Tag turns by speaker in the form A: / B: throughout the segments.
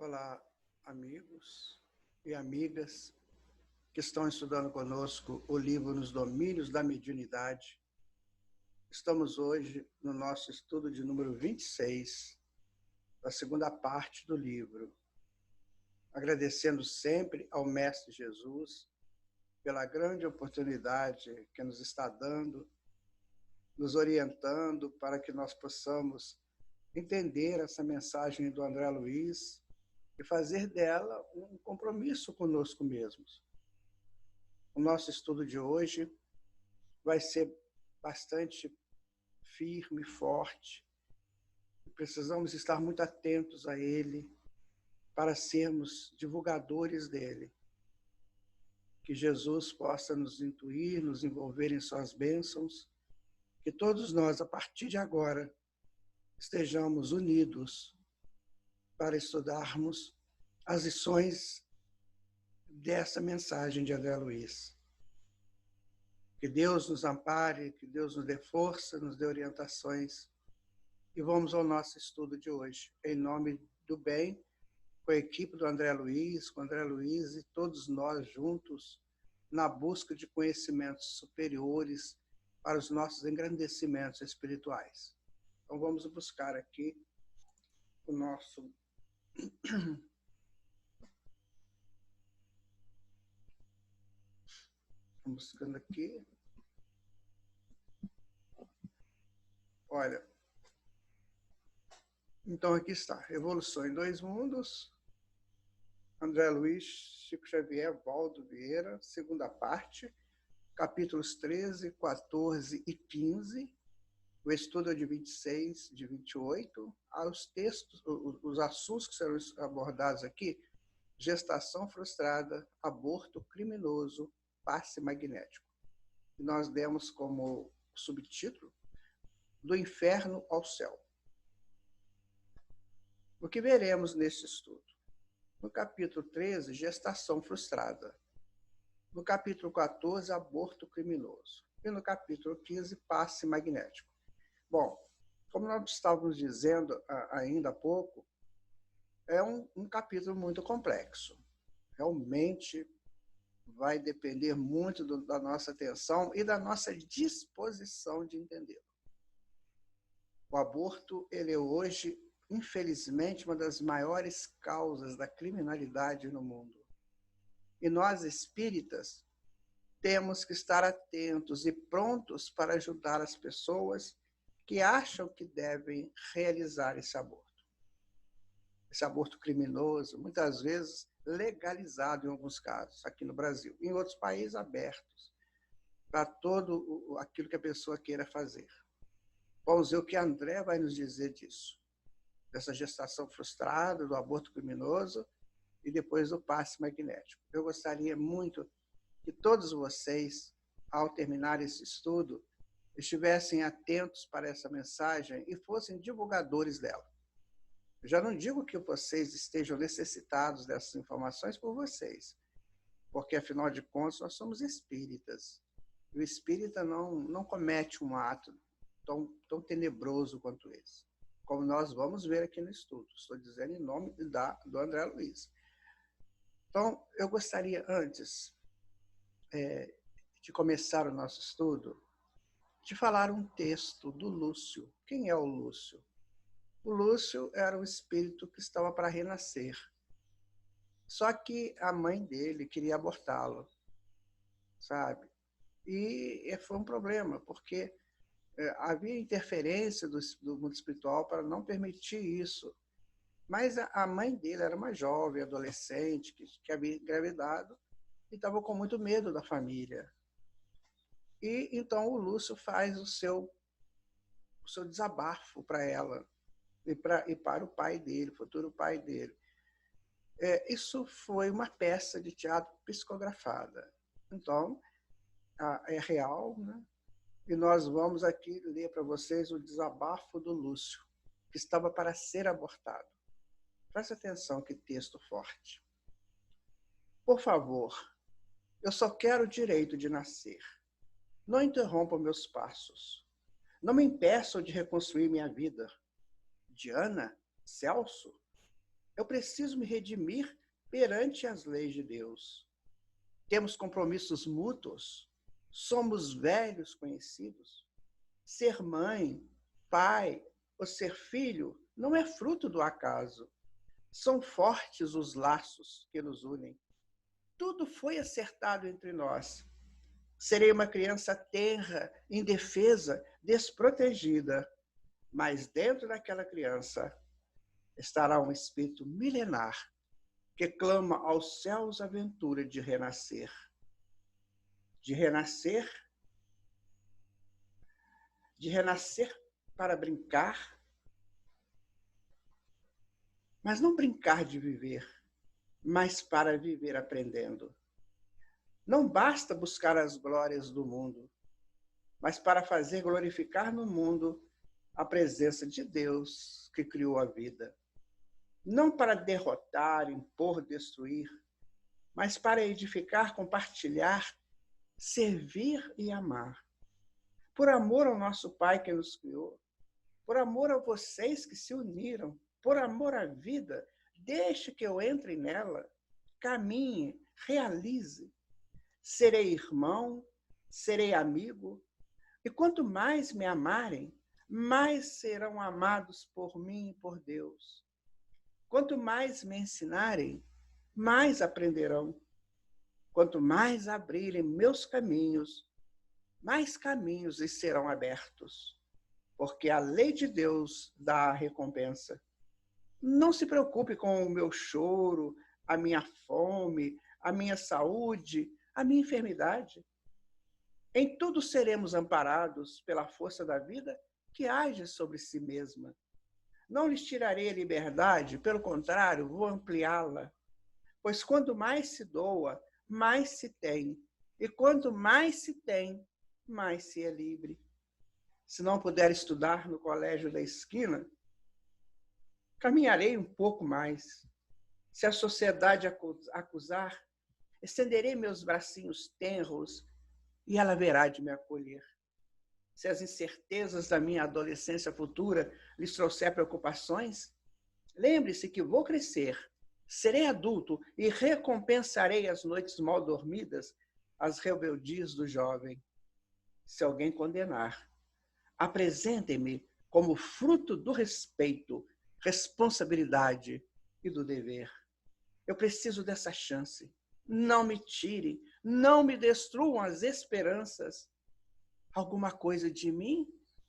A: Olá, amigos e amigas que estão estudando conosco o livro Nos Domínios da Mediunidade. Estamos hoje no nosso estudo de número 26, da segunda parte do livro. Agradecendo sempre ao Mestre Jesus pela grande oportunidade que nos está dando, nos orientando para que nós possamos entender essa mensagem do André Luiz e fazer dela um compromisso conosco mesmos. O nosso estudo de hoje vai ser bastante firme, forte. Precisamos estar muito atentos a ele para sermos divulgadores dele. Que Jesus possa nos intuir, nos envolver em suas bênçãos, que todos nós, a partir de agora, estejamos unidos para estudarmos as lições dessa mensagem de André Luiz. Que Deus nos ampare, que Deus nos dê força, nos dê orientações. E vamos ao nosso estudo de hoje. Em nome do bem, com a equipe do André Luiz, com o André Luiz e todos nós juntos, na busca de conhecimentos superiores para os nossos engrandecimentos espirituais. Então vamos buscar aqui o nosso... Vamos buscando aqui. Olha, então aqui está, Evolução em Dois Mundos, André Luiz, Chico Xavier, Valdo Vieira, segunda parte, capítulos 13, 14 e 15, o estudo é de 26, de 28, os textos, os assuntos que serão abordados aqui, gestação frustrada, aborto criminoso, passe magnético. E nós demos como subtítulo, do inferno ao céu. O que veremos neste estudo? No capítulo 13, gestação frustrada. No capítulo 14, aborto criminoso. E no capítulo 15, passe magnético. Bom, como nós estávamos dizendo ainda há pouco, é um capítulo muito complexo. Realmente vai depender muito da nossa atenção e da nossa disposição de entendê-lo. O aborto, ele é hoje, infelizmente, uma das maiores causas da criminalidade no mundo. E nós, espíritas, temos que estar atentos e prontos para ajudar as pessoas que acham que devem realizar esse aborto. Esse aborto criminoso, muitas vezes legalizado em alguns casos, aqui no Brasil. Em outros países, abertos para todo aquilo que a pessoa queira fazer. Vamos ver o que André vai nos dizer disso. Dessa gestação frustrada, do aborto criminoso e depois do passe magnético. Eu gostaria muito que todos vocês, ao terminar esse estudo, estivessem atentos para essa mensagem e fossem divulgadores dela. Eu já não digo que vocês estejam necessitados dessas informações por vocês, porque, afinal de contas, nós somos espíritas. E o espírita não comete um ato tão tenebroso quanto esse, como nós vamos ver aqui no estudo. Estou dizendo em nome do André Luiz. Então, eu gostaria, antes de começar o nosso estudo, de falar um texto do Lúcio. Quem é o Lúcio? O Lúcio era um espírito que estava para renascer. Só que a mãe dele queria abortá-lo, sabe? E foi um problema, porque havia interferência do mundo espiritual para não permitir isso. Mas a mãe dele era uma jovem, adolescente, que havia engravidado e estava com muito medo da família. E então o Lúcio faz o seu desabafo para ela e para o pai dele, o futuro pai dele. Isso foi uma peça de teatro psicografada. Então, é real, né? E nós vamos aqui ler para vocês o desabafo do Lúcio, que estava para ser abortado. Preste atenção, que texto forte. Por favor, eu só quero o direito de nascer. Não interrompam meus passos. Não me impeçam de reconstruir minha vida. Diana? Celso? Eu preciso me redimir perante as leis de Deus. Temos compromissos mútuos. Somos velhos conhecidos. Ser mãe, pai ou ser filho não é fruto do acaso. São fortes os laços que nos unem. Tudo foi acertado entre nós. Serei uma criança tenra, indefesa, desprotegida. Mas dentro daquela criança estará um espírito milenar que clama aos céus a aventura de renascer. De renascer para brincar, mas não brincar de viver, mas para viver aprendendo. Não basta buscar as glórias do mundo, mas para fazer glorificar no mundo a presença de Deus que criou a vida. Não para derrotar, impor, destruir, mas para edificar, compartilhar, servir e amar. Por amor ao nosso Pai que nos criou, por amor a vocês que se uniram, por amor à vida, deixe que eu entre nela, caminhe, realize. Serei irmão, serei amigo, e quanto mais me amarem, mais serão amados por mim e por Deus. Quanto mais me ensinarem, mais aprenderão. Quanto mais abrirem meus caminhos, mais caminhos lhes serão abertos. Porque a lei de Deus dá a recompensa. Não se preocupe com o meu choro, a minha fome, a minha saúde, a minha enfermidade. Em tudo seremos amparados pela força da vida que age sobre si mesma. Não lhes tirarei a liberdade, pelo contrário, vou ampliá-la. Pois quanto mais se doa, mais se tem. E quanto mais se tem, mais se é livre. Se não puder estudar no colégio da esquina, caminharei um pouco mais. Se a sociedade acusar, estenderei meus bracinhos tenros e ela verá de me acolher. Se as incertezas da minha adolescência futura lhes trouxer preocupações, lembre-se que vou crescer, serei adulto e recompensarei as noites mal dormidas, as rebeldias do jovem. Se alguém condenar, apresentem-me como fruto do respeito, responsabilidade e do dever. Eu preciso dessa chance. Não me tirem, não me destruam as esperanças. Alguma coisa de mim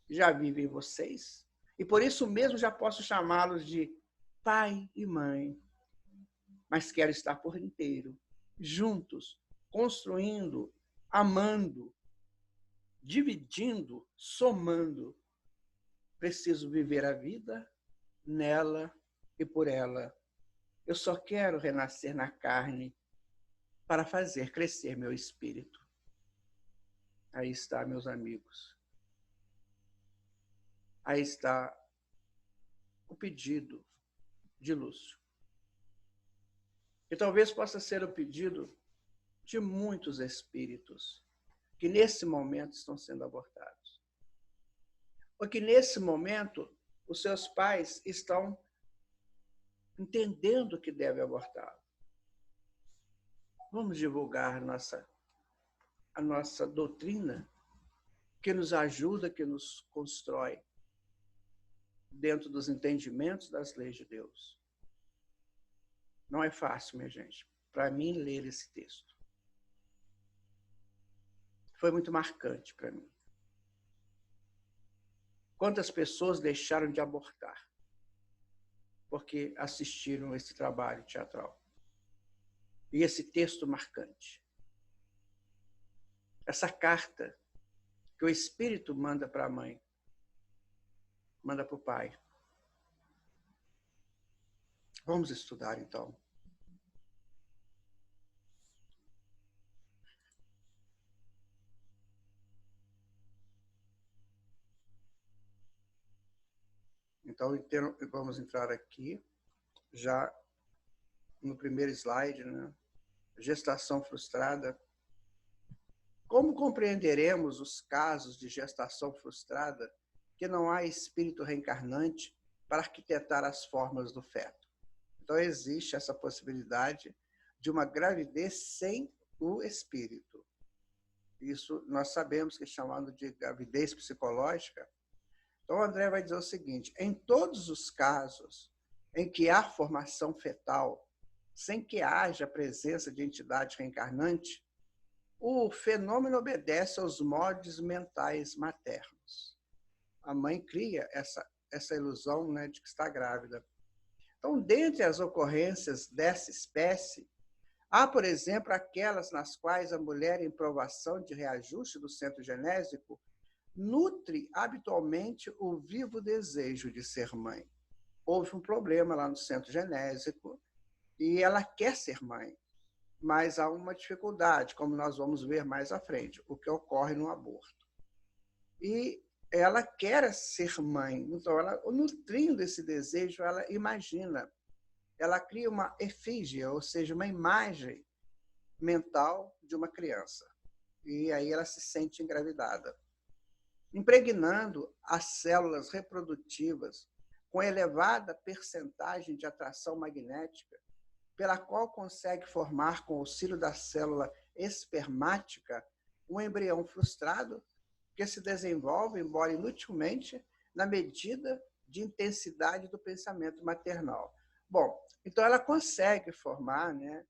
A: já vive em vocês, e por isso mesmo já posso chamá-los de pai e mãe. Mas quero estar por inteiro, juntos, construindo, amando, dividindo, somando. Preciso viver a vida nela e por ela. Eu só quero renascer na carne para fazer crescer meu espírito. Aí está, meus amigos. Aí está o pedido de Lúcio. E talvez possa ser o pedido de muitos espíritos que nesse momento estão sendo abortados. Porque nesse momento os seus pais estão entendendo que deve abortá-lo. Vamos divulgar a nossa doutrina que nos ajuda, que nos constrói dentro dos entendimentos das leis de Deus. Não é fácil, minha gente, para mim ler esse texto. Foi muito marcante para mim. Quantas pessoas deixaram de abortar porque assistiram esse trabalho teatral? E esse texto marcante. Essa carta que o Espírito manda para a mãe, manda para o pai. Vamos estudar, então. Então, vamos entrar aqui, já no primeiro slide, né? Gestação frustrada. Como compreenderemos os casos de gestação frustrada que não há espírito reencarnante para arquitetar as formas do feto? Então, Então, existe essa possibilidade de uma gravidez sem o espírito. Isso nós sabemos que é chamado de gravidez psicológica. Então, o André vai dizer o seguinte: em todos os casos em que há formação fetal, sem que haja presença de entidade reencarnante, o fenômeno obedece aos modos mentais maternos. A mãe cria essa ilusão, né, de que está grávida. Então, dentre as ocorrências dessa espécie, há, por exemplo, aquelas nas quais a mulher, em provação de reajuste do centro genésico, nutre habitualmente o vivo desejo de ser mãe. Houve um problema lá no centro genésico e ela quer ser mãe, mas há uma dificuldade, como nós vamos ver mais à frente, o que ocorre no aborto. E ela quer ser mãe, então, ela, nutrindo esse desejo, ela imagina, ela cria uma efígie, ou seja, uma imagem mental de uma criança. E aí ela se sente engravidada, impregnando as células reprodutivas com elevada percentagem de atração magnética, pela qual consegue formar, com o auxílio da célula espermática, um embrião frustrado que se desenvolve, embora inutilmente, na medida de intensidade do pensamento maternal. Bom, então ela consegue formar, né,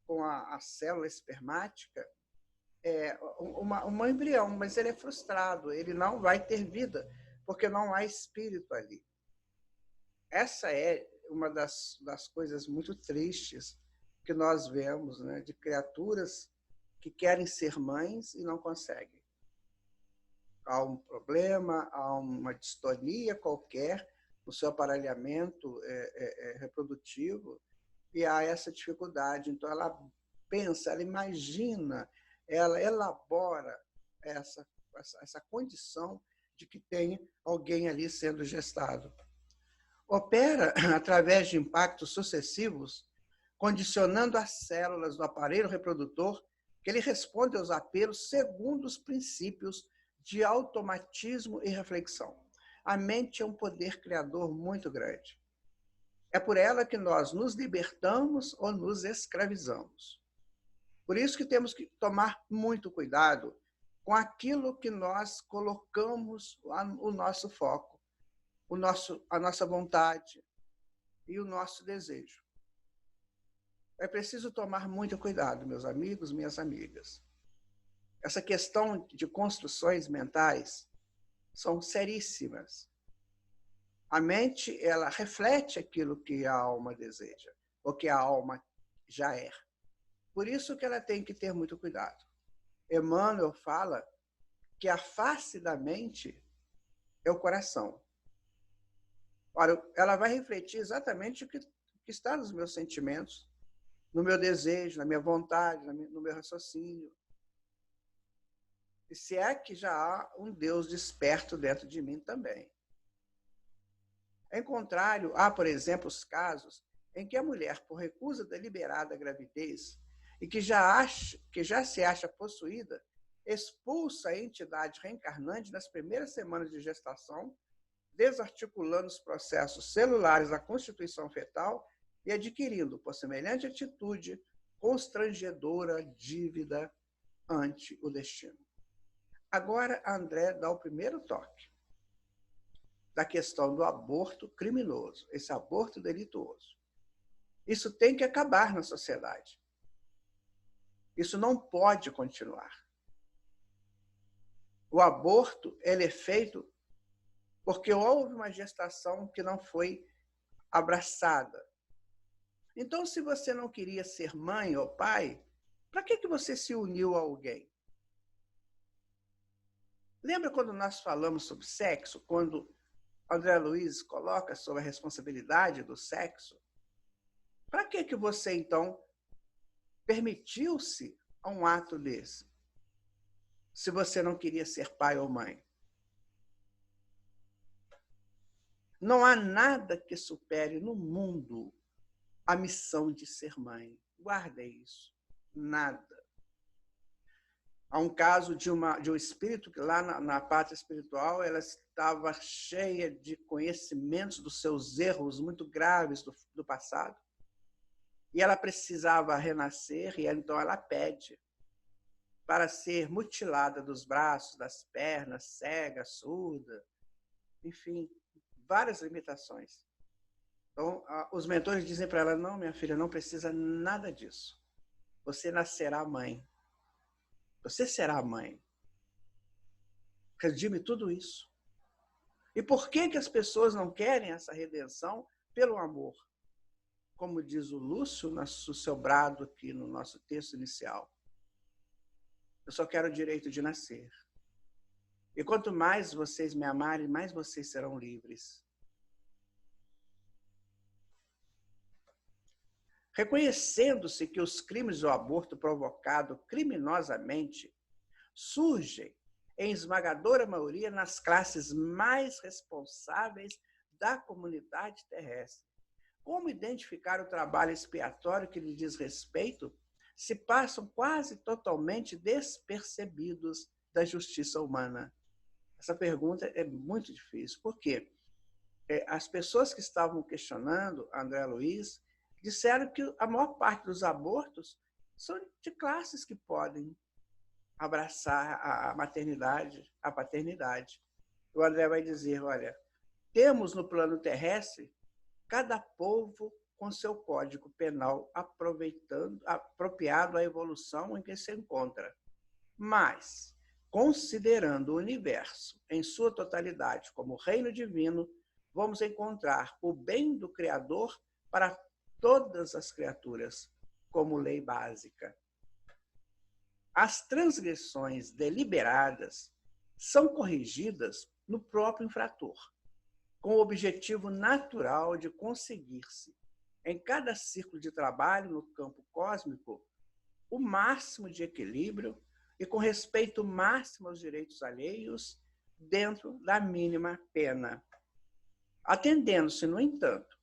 A: com a célula espermática, um embrião, mas ele é frustrado, ele não vai ter vida, porque não há espírito ali. Essa é uma das coisas muito tristes que nós vemos, né, de criaturas que querem ser mães e não conseguem. Há um problema, há uma distonia qualquer no seu aparelhamento reprodutivo e há essa dificuldade. Então, ela pensa, ela imagina, ela elabora essa condição de que tem alguém ali sendo gestado. Opera através de impactos sucessivos, condicionando as células do aparelho reprodutor, que ele responde aos apelos segundo os princípios de automatismo e reflexão. A mente é um poder criador muito grande. É por ela que nós nos libertamos ou nos escravizamos. Por isso que temos que tomar muito cuidado com aquilo que nós colocamos o nosso foco, a nossa vontade e o nosso desejo. É preciso tomar muito cuidado, meus amigos, minhas amigas. Essa questão de construções mentais são seríssimas. A mente, ela reflete aquilo que a alma deseja, ou que a alma já é. Por isso que ela tem que ter muito cuidado. Emmanuel fala que a face da mente é o coração. Ora, ela vai refletir exatamente o que está nos meus sentimentos, no meu desejo, na minha vontade, no meu raciocínio. E se é que já há um Deus desperto dentro de mim também. Em contrário, há, por exemplo, os casos em que a mulher, por recusa deliberada à gravidez e que já se acha possuída, expulsa a entidade reencarnante nas primeiras semanas de gestação, desarticulando os processos celulares da constituição fetal e adquirindo, por semelhante atitude, constrangedora dívida ante o destino. Agora, André dá o primeiro toque da questão do aborto criminoso, esse aborto delituoso. Isso tem que acabar na sociedade. Isso não pode continuar. O aborto, ele é feito porque houve uma gestação que não foi abraçada. Então, se você não queria ser mãe ou pai, para que você se uniu a alguém? Lembra quando nós falamos sobre sexo, quando André Luiz coloca sobre a responsabilidade do sexo? Para que você, então, permitiu-se a um ato desse, se você não queria ser pai ou mãe? Não há nada que supere no mundo a missão de ser mãe. Guardem isso. Nada. Há um caso de um espírito que lá na pátria espiritual ela estava cheia de conhecimentos dos seus erros muito graves do passado. e ela precisava renascer, e então ela pede para ser mutilada dos braços, das pernas, cega, surda, enfim, várias limitações. Então, os mentores dizem para ela, não, minha filha, não precisa nada disso. Você nascerá mãe. Você será mãe. Redime tudo isso. E por que as pessoas não querem essa redenção? Pelo amor. Como diz o Lúcio no seu brado aqui no nosso texto inicial. Eu só quero o direito de nascer. E quanto mais vocês me amarem, mais vocês serão livres. Reconhecendo-se que os crimes do aborto provocado criminosamente surgem em esmagadora maioria nas classes mais responsáveis da comunidade terrestre. Como identificar o trabalho expiatório que lhe diz respeito se passam quase totalmente despercebidos da justiça humana? Essa pergunta é muito difícil. Por quê? As pessoas que estavam questionando André Luiz disseram que a maior parte dos abortos são de classes que podem abraçar a maternidade, a paternidade. O André vai dizer, olha, temos no plano terrestre cada povo com seu código penal apropriado à evolução em que se encontra. Mas, considerando o universo em sua totalidade como reino divino, vamos encontrar o bem do Criador para todas as criaturas, como lei básica. As transgressões deliberadas são corrigidas no próprio infrator, com o objetivo natural de conseguir-se, em cada círculo de trabalho no campo cósmico, o máximo de equilíbrio e com respeito máximo aos direitos alheios, dentro da mínima pena. Atendendo-se, no entanto,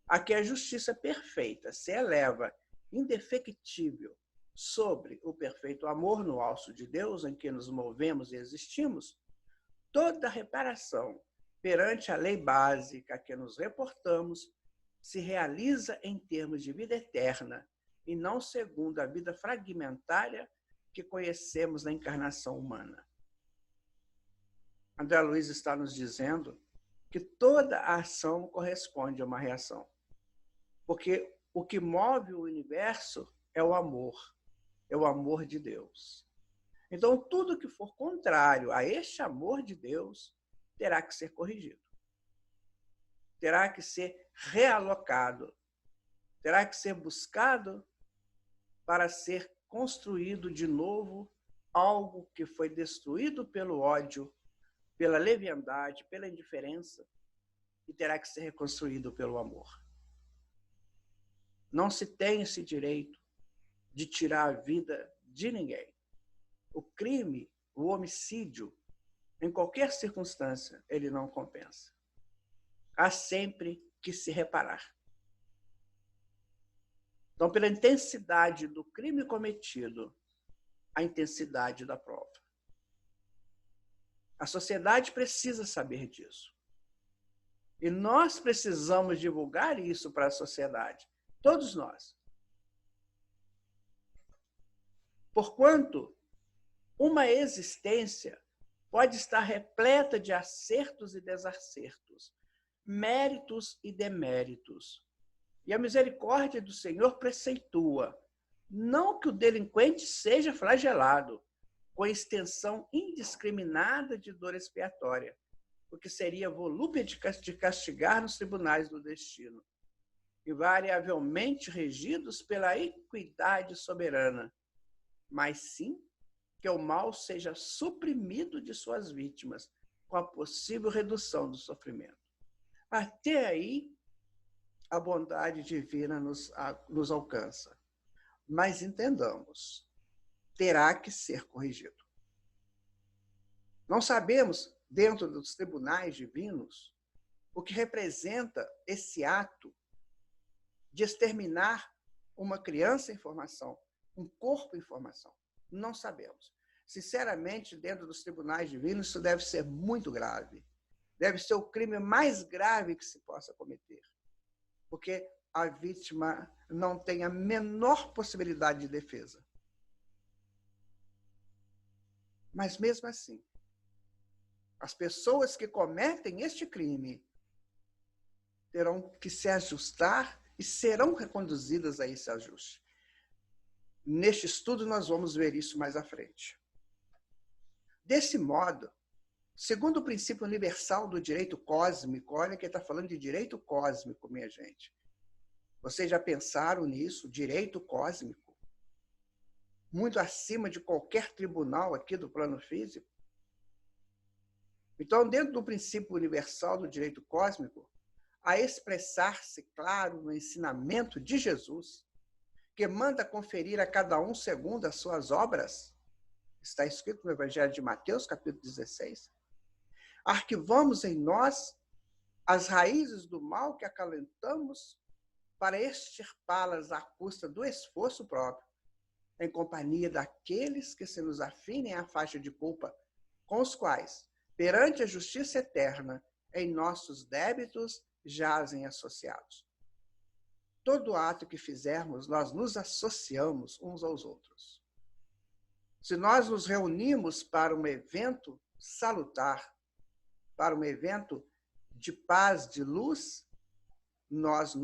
A: a que a justiça perfeita se eleva indefectível sobre o perfeito amor no alço de Deus em que nos movemos e existimos, toda reparação perante a lei básica a que nos reportamos se realiza em termos de vida eterna e não segundo a vida fragmentária que conhecemos na encarnação humana. André Luiz está nos dizendo que toda a ação corresponde a uma reação. Porque o que move o universo é o amor de Deus. Então, tudo que for contrário a este amor de Deus terá que ser corrigido. Terá que ser realocado. Terá que ser buscado para ser construído de novo algo que foi destruído pelo ódio, pela leviandade, pela indiferença, e terá que ser reconstruído pelo amor. Não se tem esse direito de tirar a vida de ninguém. O crime, o homicídio, em qualquer circunstância, ele não compensa. Há sempre que se reparar. Então, pela intensidade do crime cometido, a intensidade da prova. A sociedade precisa saber disso. E nós precisamos divulgar isso para a sociedade. Todos nós. Porquanto, uma existência pode estar repleta de acertos e desacertos, méritos e deméritos. E a misericórdia do Senhor preceitua, não que o delinquente seja flagelado, com extensão indiscriminada de dor expiatória, o que seria volúpia de castigar nos tribunais do destino, invariavelmente regidos pela equidade soberana, mas sim que o mal seja suprimido de suas vítimas, com a possível redução do sofrimento. Até aí, a bondade divina nos alcança. Mas entendamos, terá que ser corrigido. Não sabemos, dentro dos tribunais divinos, o que representa esse ato de exterminar uma criança em formação, um corpo em formação. Não sabemos. Sinceramente, dentro dos tribunais divinos, isso deve ser muito grave. Deve ser o crime mais grave que se possa cometer. Porque a vítima não tem a menor possibilidade de defesa. Mas, mesmo assim, as pessoas que cometem este crime terão que se ajustar e serão reconduzidas a esse ajuste. Neste estudo, nós vamos ver isso mais à frente. Desse modo, segundo o princípio universal do direito cósmico, olha que ele está falando de direito cósmico, minha gente. Vocês já pensaram nisso? Direito cósmico? Muito acima de qualquer tribunal aqui do plano físico. Então, dentro do princípio universal do direito cósmico, a expressar-se, claro, no ensinamento de Jesus, que manda conferir a cada um segundo as suas obras, está escrito no Evangelho de Mateus, capítulo 16, arquivamos em nós as raízes do mal que acalentamos para extirpá-las à custa do esforço próprio, em companhia daqueles que se nos afinem à faixa de culpa, com os quais, perante a justiça eterna, em nossos débitos jazem associados. Todo ato que fizermos, nós nos associamos uns aos outros. Se nós nos reunimos para um evento salutar, para um evento de paz, de luz, nós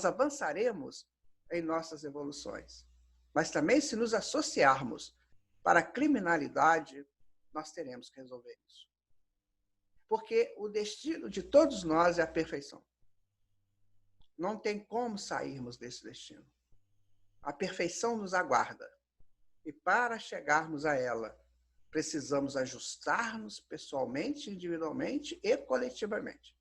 A: avançaremos em nossas evoluções. Mas também, se nos associarmos para a criminalidade, nós teremos que resolver isso. Porque o destino de todos nós é a perfeição. Não tem como sairmos desse destino. A perfeição nos aguarda. E para chegarmos a ela, precisamos ajustar-nos pessoalmente, individualmente e coletivamente.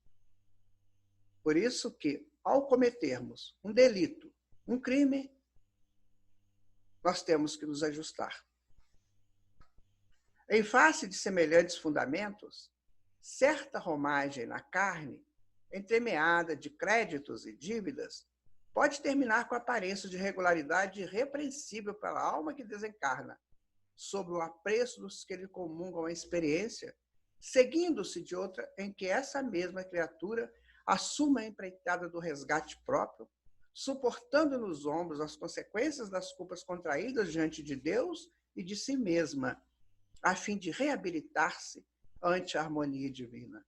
A: Por isso que, ao cometermos um delito, um crime, nós temos que nos ajustar. Em face de semelhantes fundamentos, certa romagem na carne, entremeada de créditos e dívidas, pode terminar com a aparência de regularidade irrepreensível pela alma que desencarna, sob o apreço dos que lhe comungam a experiência, seguindo-se de outra em que essa mesma criatura assuma a empreitada do resgate próprio, suportando nos ombros as consequências das culpas contraídas diante de Deus e de si mesma, a fim de reabilitar-se ante a harmonia divina,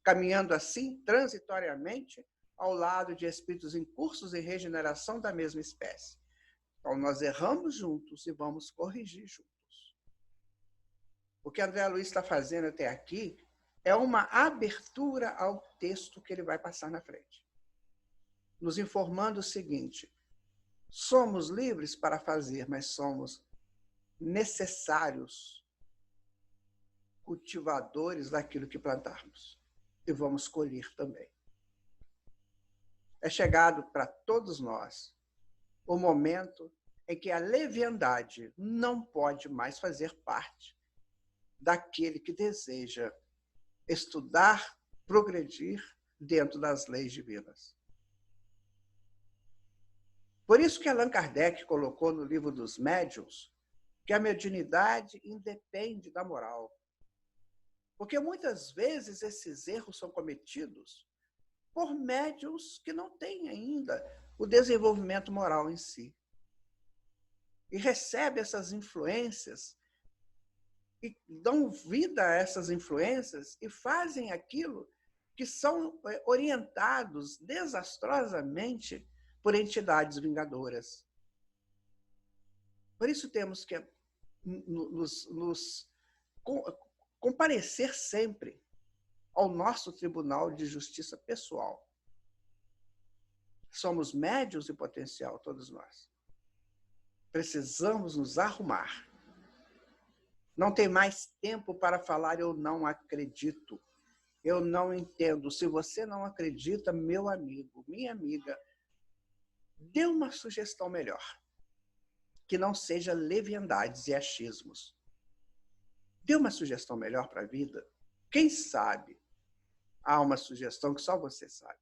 A: caminhando assim transitoriamente ao lado de espíritos em cursos em regeneração da mesma espécie. Então, nós erramos juntos e vamos corrigir juntos. O que André Luiz está fazendo até aqui é uma abertura ao texto que ele vai passar na frente, nos informando o seguinte: somos livres para fazer, mas somos necessários cultivadores daquilo que plantarmos. E vamos colher também. É chegado para todos nós o momento em que a leviandade não pode mais fazer parte daquele que deseja estudar, progredir dentro das leis divinas. Por isso que Allan Kardec colocou no livro dos Médiuns que a mediunidade independe da moral. Porque muitas vezes esses erros são cometidos por médiuns que não têm ainda o desenvolvimento moral em si. E recebem essas influências e dão vida a essas influências e fazem aquilo que são orientados desastrosamente por entidades vingadoras. Por isso temos que nos comparecer sempre ao nosso Tribunal de Justiça pessoal. Somos médiuns em potencial, todos nós. Precisamos nos arrumar. Não tem mais tempo para falar eu não acredito, eu não entendo. Se você não acredita, meu amigo, minha amiga, dê uma sugestão melhor, que não seja leviandades e achismos. Dê uma sugestão melhor para a vida. Quem sabe há uma sugestão que só você sabe.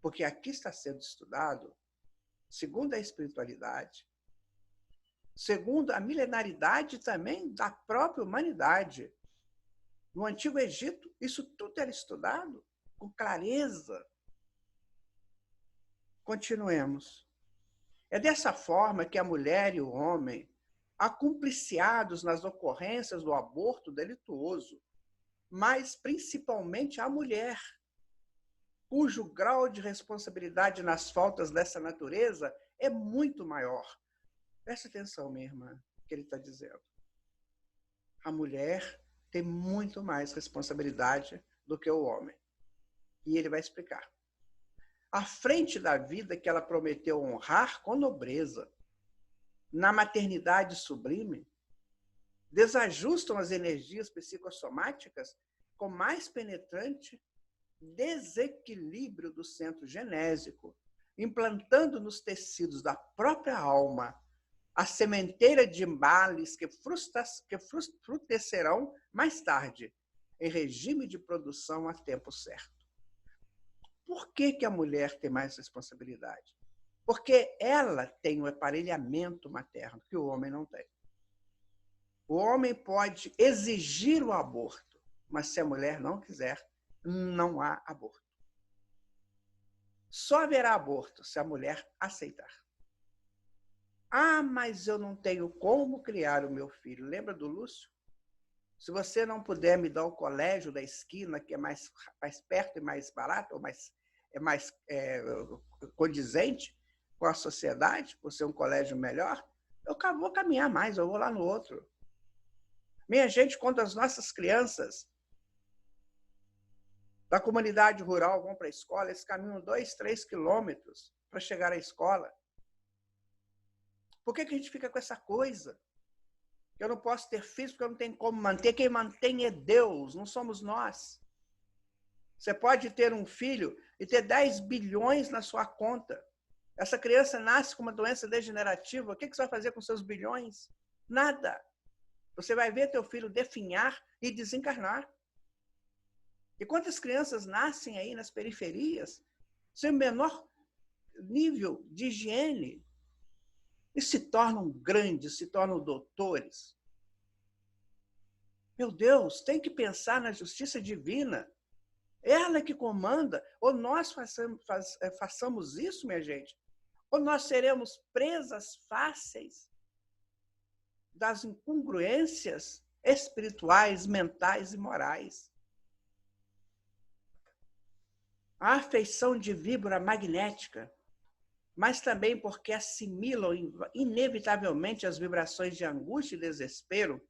A: Porque aqui está sendo estudado, segundo a espiritualidade, segundo a milenaridade também da própria humanidade. No Antigo Egito, isso tudo era estudado com clareza. Continuemos. É dessa forma que a mulher e o homem, acumpliciados nas ocorrências do aborto delituoso, mas principalmente a mulher, cujo grau de responsabilidade nas faltas dessa natureza é muito maior. Preste atenção, minha irmã, o que ele está dizendo. A mulher tem muito mais responsabilidade do que o homem. E ele vai explicar. À frente da vida que ela prometeu honrar com nobreza, na maternidade sublime, desajustam as energias psicossomáticas com mais penetrante desequilíbrio do centro genésico, implantando nos tecidos da própria alma a sementeira de males que frutecerão mais tarde, em regime de produção a tempo certo. Por que a mulher tem mais responsabilidade? Porque ela tem o aparelhamento materno que o homem não tem. O homem pode exigir o aborto, mas se a mulher não quiser, não há aborto. Só haverá aborto se a mulher aceitar. Ah, mas eu não tenho como criar o meu filho. Lembra do Lúcio? Se você não puder me dar o colégio da esquina, que é mais perto e mais barato, ou mais condizente com a sociedade, por ser um colégio melhor, eu vou caminhar mais, eu vou lá no outro. Minha gente, quando as nossas crianças da comunidade rural vão para a escola, eles caminham 2, 3 quilômetros para chegar à escola. Por que a gente fica com essa coisa? Eu não posso ter filhos porque eu não tenho como manter. Quem mantém é Deus, não somos nós. Você pode ter um filho e ter 10 bilhões na sua conta. Essa criança nasce com uma doença degenerativa. O que você vai fazer com seus bilhões? Nada. Você vai ver teu filho definhar e desencarnar. E quantas crianças nascem aí nas periferias, sem o menor nível de higiene, e se tornam grandes, se tornam doutores. Meu Deus, tem que pensar na justiça divina. Ela que comanda. Ou nós façamos isso, minha gente, ou nós seremos presas fáceis das incongruências espirituais, mentais e morais. A afeição de víbora magnética, mas também porque assimilam inevitavelmente as vibrações de angústia e desespero,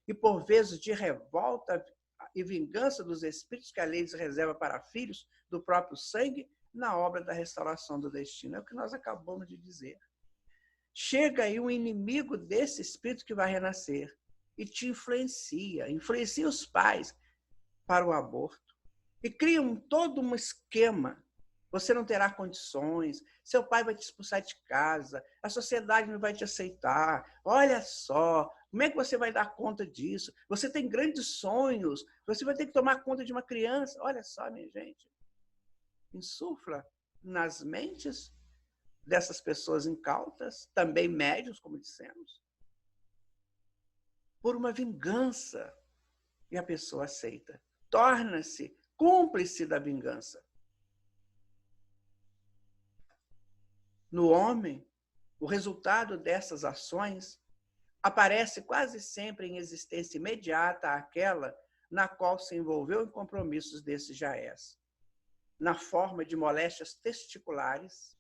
A: e por vezes de revolta e vingança dos espíritos que a lei reserva para filhos do próprio sangue, na obra da restauração do destino. É o que nós acabamos de dizer. Chega aí um inimigo desse espírito que vai renascer e te influencia os pais para o aborto, e cria todo um esquema. Você não terá condições, seu pai vai te expulsar de casa, a sociedade não vai te aceitar. Olha só, como é que você vai dar conta disso? Você tem grandes sonhos, você vai ter que tomar conta de uma criança. Olha só, minha gente. Insufla nas mentes dessas pessoas incautas, também médios, como dissemos, por uma vingança. E a pessoa aceita. Torna-se cúmplice da vingança. No homem, o resultado dessas ações aparece quase sempre em existência imediata àquela na qual se envolveu em compromissos desse jaez, na forma de moléstias testiculares.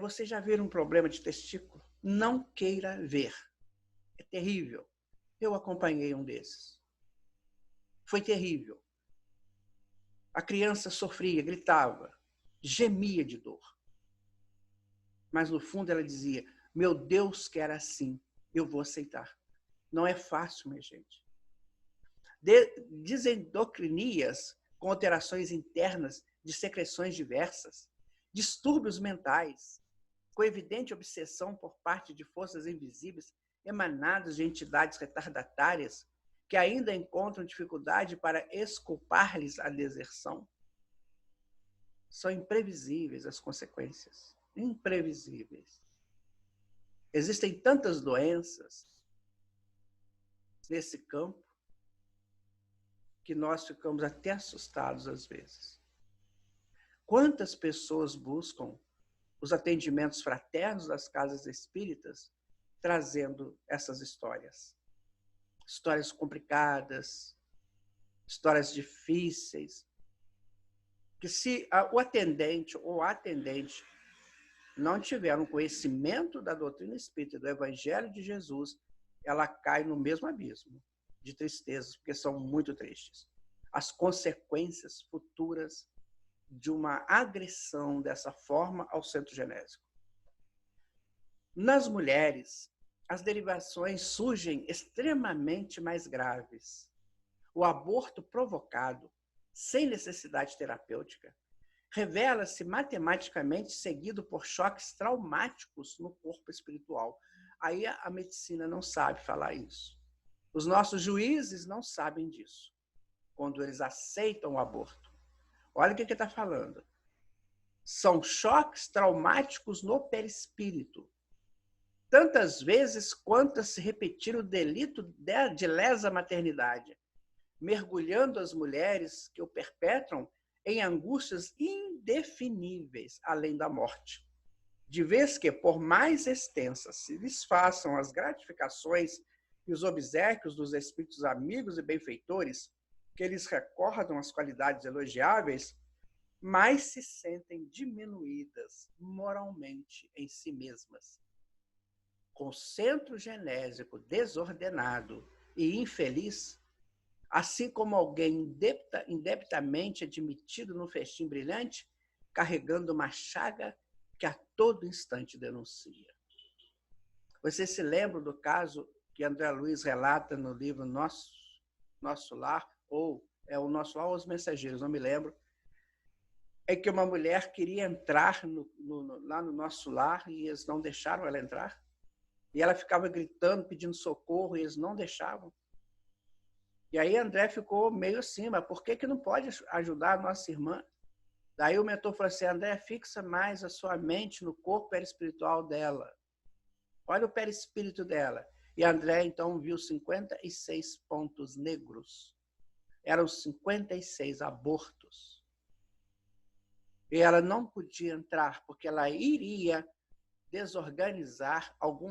A: Você já viu um problema de testículo? Não queira ver. É terrível. Eu acompanhei um desses. Foi terrível. A criança sofria, gritava, gemia de dor. Mas, no fundo, ela dizia, meu Deus quer assim, eu vou aceitar. Não é fácil, minha gente. Desendocrinias com alterações internas de secreções diversas, distúrbios mentais, com evidente obsessão por parte de forças invisíveis emanadas de entidades retardatárias que ainda encontram dificuldade para exculpar-lhes a deserção. São imprevisíveis as consequências. Imprevisíveis. Existem tantas doenças nesse campo que nós ficamos até assustados às vezes. Quantas pessoas buscam os atendimentos fraternos das casas espíritas trazendo essas histórias? Histórias complicadas, histórias difíceis, que se o atendente ou a atendente não tiver um conhecimento da doutrina espírita, do Evangelho de Jesus, ela cai no mesmo abismo de tristezas, porque são muito tristes. As consequências futuras de uma agressão dessa forma ao centro genésico. Nas mulheres, as derivações surgem extremamente mais graves. O aborto provocado, sem necessidade terapêutica, revela-se matematicamente seguido por choques traumáticos no corpo espiritual. Aí a medicina não sabe falar isso. Os nossos juízes não sabem disso, quando eles aceitam o aborto. Olha o que ele está falando. São choques traumáticos no perispírito. Tantas vezes quanto se repetir o delito de lesa maternidade, mergulhando as mulheres que o perpetram em angústias indefiníveis, além da morte. De vez que, por mais extensas se lhes façam as gratificações e os obséquios dos espíritos amigos e benfeitores, que lhes recordam as qualidades elogiáveis, mais se sentem diminuídas moralmente em si mesmas. Com centro genésico desordenado e infeliz, assim como alguém indebitamente admitido no festim brilhante, carregando uma chaga que a todo instante denuncia. Você se lembra do caso que André Luiz relata no livro Nosso Lar, ou é o Nosso Lar ou Os Mensageiros, não me lembro, é que uma mulher queria entrar lá no Nosso Lar e eles não deixaram ela entrar. E ela ficava gritando, pedindo socorro, e eles não deixavam. E aí André ficou meio assim, mas por que não pode ajudar a nossa irmã? Daí o mentor falou assim, André, fixa mais a sua mente no corpo perispiritual dela. Olha o perispírito dela. E André, então, viu 56 pontos negros. Eram 56 abortos. E ela não podia entrar, porque ela iria desorganizar algum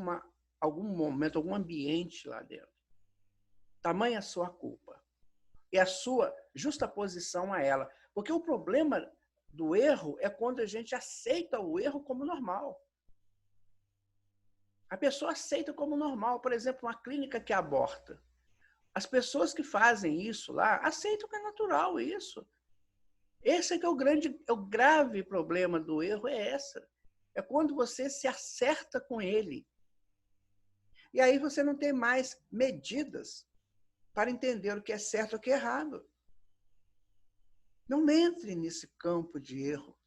A: momento, algum ambiente lá dentro. Tamanha a sua culpa. E a sua justaposição a ela. Porque o problema do erro é quando a gente aceita o erro como normal. A pessoa aceita como normal. Por exemplo, uma clínica que aborta. As pessoas que fazem isso lá aceitam que é natural isso. Esse é que é o grave problema do erro, é essa. É quando você se acerta com ele. E aí você não tem mais medidas para entender o que é certo e o que é errado. Não entre nesse campo de erro.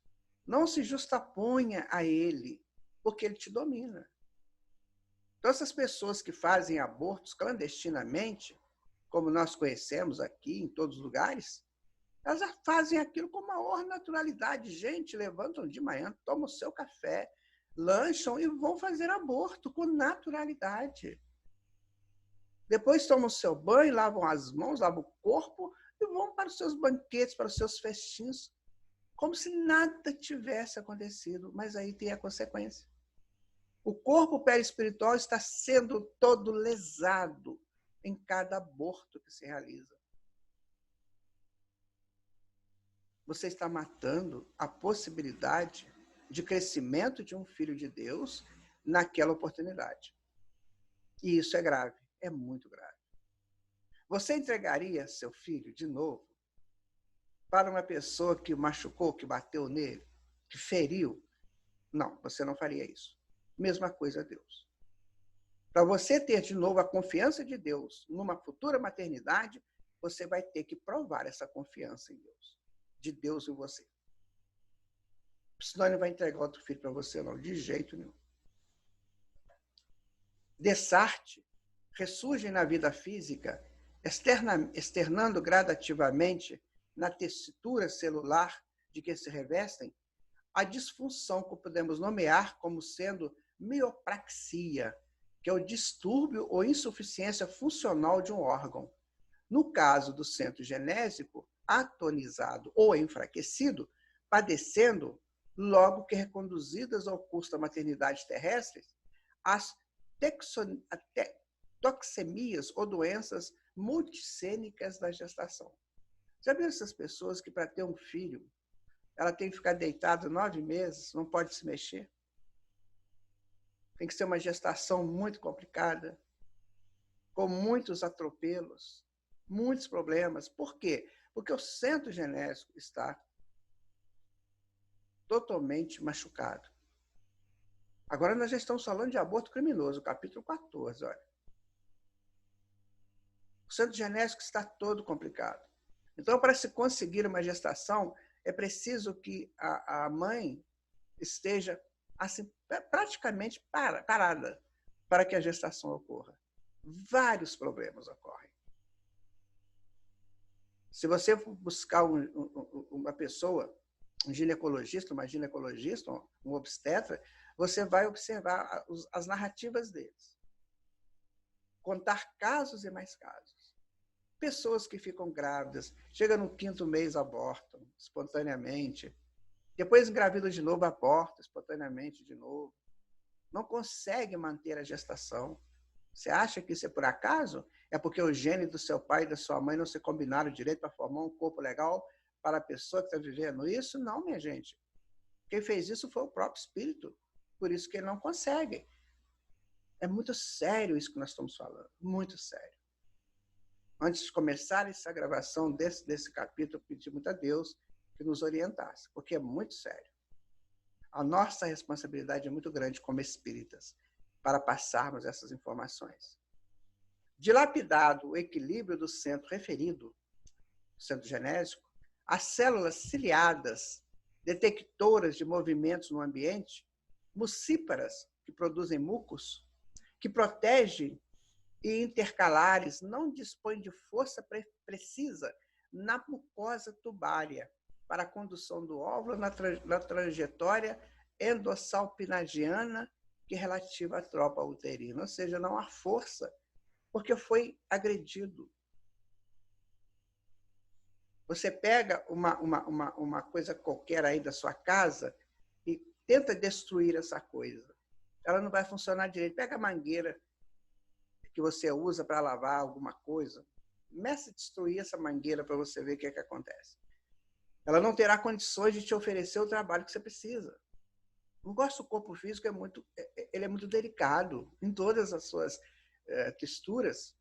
A: Não se justaponha a ele, porque ele te domina. Então, essas pessoas que fazem abortos clandestinamente, como nós conhecemos aqui em todos os lugares, elas fazem aquilo com maior naturalidade. Gente, levantam de manhã, tomam o seu café, lancham e vão fazer aborto com naturalidade. Depois tomam o seu banho, lavam as mãos, lavam o corpo e vão para os seus banquetes, para os seus festins, como se nada tivesse acontecido. Mas aí tem a consequência. O corpo perispiritual está sendo todo lesado em cada aborto que se realiza. Você está matando a possibilidade de crescimento de um filho de Deus naquela oportunidade. E isso é grave, é muito grave. Você entregaria seu filho de novo para uma pessoa que machucou, que bateu nele, que feriu? Não, você não faria isso. Mesma coisa a Deus. Para você ter de novo a confiança de Deus numa futura maternidade, você vai ter que provar essa confiança em Deus, de Deus em você. Senão ele não vai entregar outro filho para você, não, de jeito nenhum. Desarte ressurge na vida física, externando gradativamente na tessitura celular de que se revestem a disfunção que podemos nomear como sendo miopraxia, que é o distúrbio ou insuficiência funcional de um órgão. No caso do centro genésico, atonizado ou enfraquecido, padecendo, logo que reconduzidas ao curso da maternidade terrestre, as toxemias ou doenças multissênicas da gestação. Já viu essas pessoas que, para ter um filho, ela tem que ficar deitada 9 meses, não pode se mexer? Tem que ser uma gestação muito complicada, com muitos atropelos, muitos problemas. Por quê? Porque o centro genésico está totalmente machucado. Agora nós já estamos falando de aborto criminoso, capítulo 14, olha. O centro genésico está todo complicado. Então, para se conseguir uma gestação, é preciso que a mãe esteja assim, praticamente parada para que a gestação ocorra. Vários problemas ocorrem. Se você for buscar uma pessoa, um ginecologista, um obstetra, você vai observar as narrativas deles. Contar casos e mais casos. Pessoas que ficam grávidas, chegam no 5º mês, abortam espontaneamente, depois engravidam de novo, abortam espontaneamente de novo. Não consegue manter a gestação. Você acha que isso é por acaso? É porque o gene do seu pai e da sua mãe não se combinaram direito para formar um corpo legal para a pessoa que está vivendo isso? Não, minha gente. Quem fez isso foi o próprio espírito. Por isso que ele não consegue. É muito sério isso que nós estamos falando. Muito sério. Antes de começar essa gravação desse capítulo, eu pedi muito a Deus que nos orientasse, porque é muito sério. A nossa responsabilidade é muito grande como espíritas para passarmos essas informações. Dilapidado o equilíbrio do centro referido, centro genésico, as células ciliadas, detectoras de movimentos no ambiente, mucíparas, que produzem mucos, que protegem e intercalares, não dispõem de força precisa na mucosa tubária para a condução do óvulo na trajetória endossalpingiana que é relativa à tropa uterina, ou seja, não há força, porque foi agredido. Você pega uma coisa qualquer aí da sua casa e tenta destruir essa coisa. Ela não vai funcionar direito. Pega a mangueira que você usa para lavar alguma coisa, comece a destruir essa mangueira para você ver o que acontece. Ela não terá condições de te oferecer o trabalho que você precisa. O nosso corpo físico ele é muito delicado em todas as suas texturas.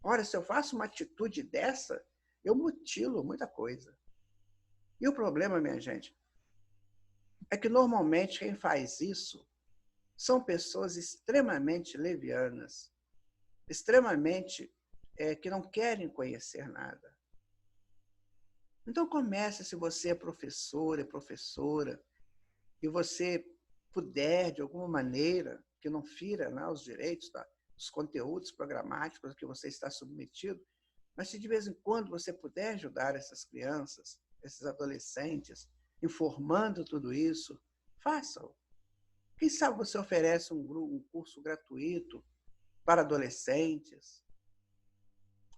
A: Ora, se eu faço uma atitude dessa, eu mutilo muita coisa. E o problema, minha gente, é que normalmente quem faz isso são pessoas extremamente levianas, extremamente que não querem conhecer nada. Então comece, se você é professora e você puder, de alguma maneira, que não fira, né, os direitos dos conteúdos programáticos a que você está submetido, mas se de vez em quando você puder ajudar essas crianças, esses adolescentes, informando tudo isso, faça-o. Quem sabe você oferece um curso gratuito para adolescentes.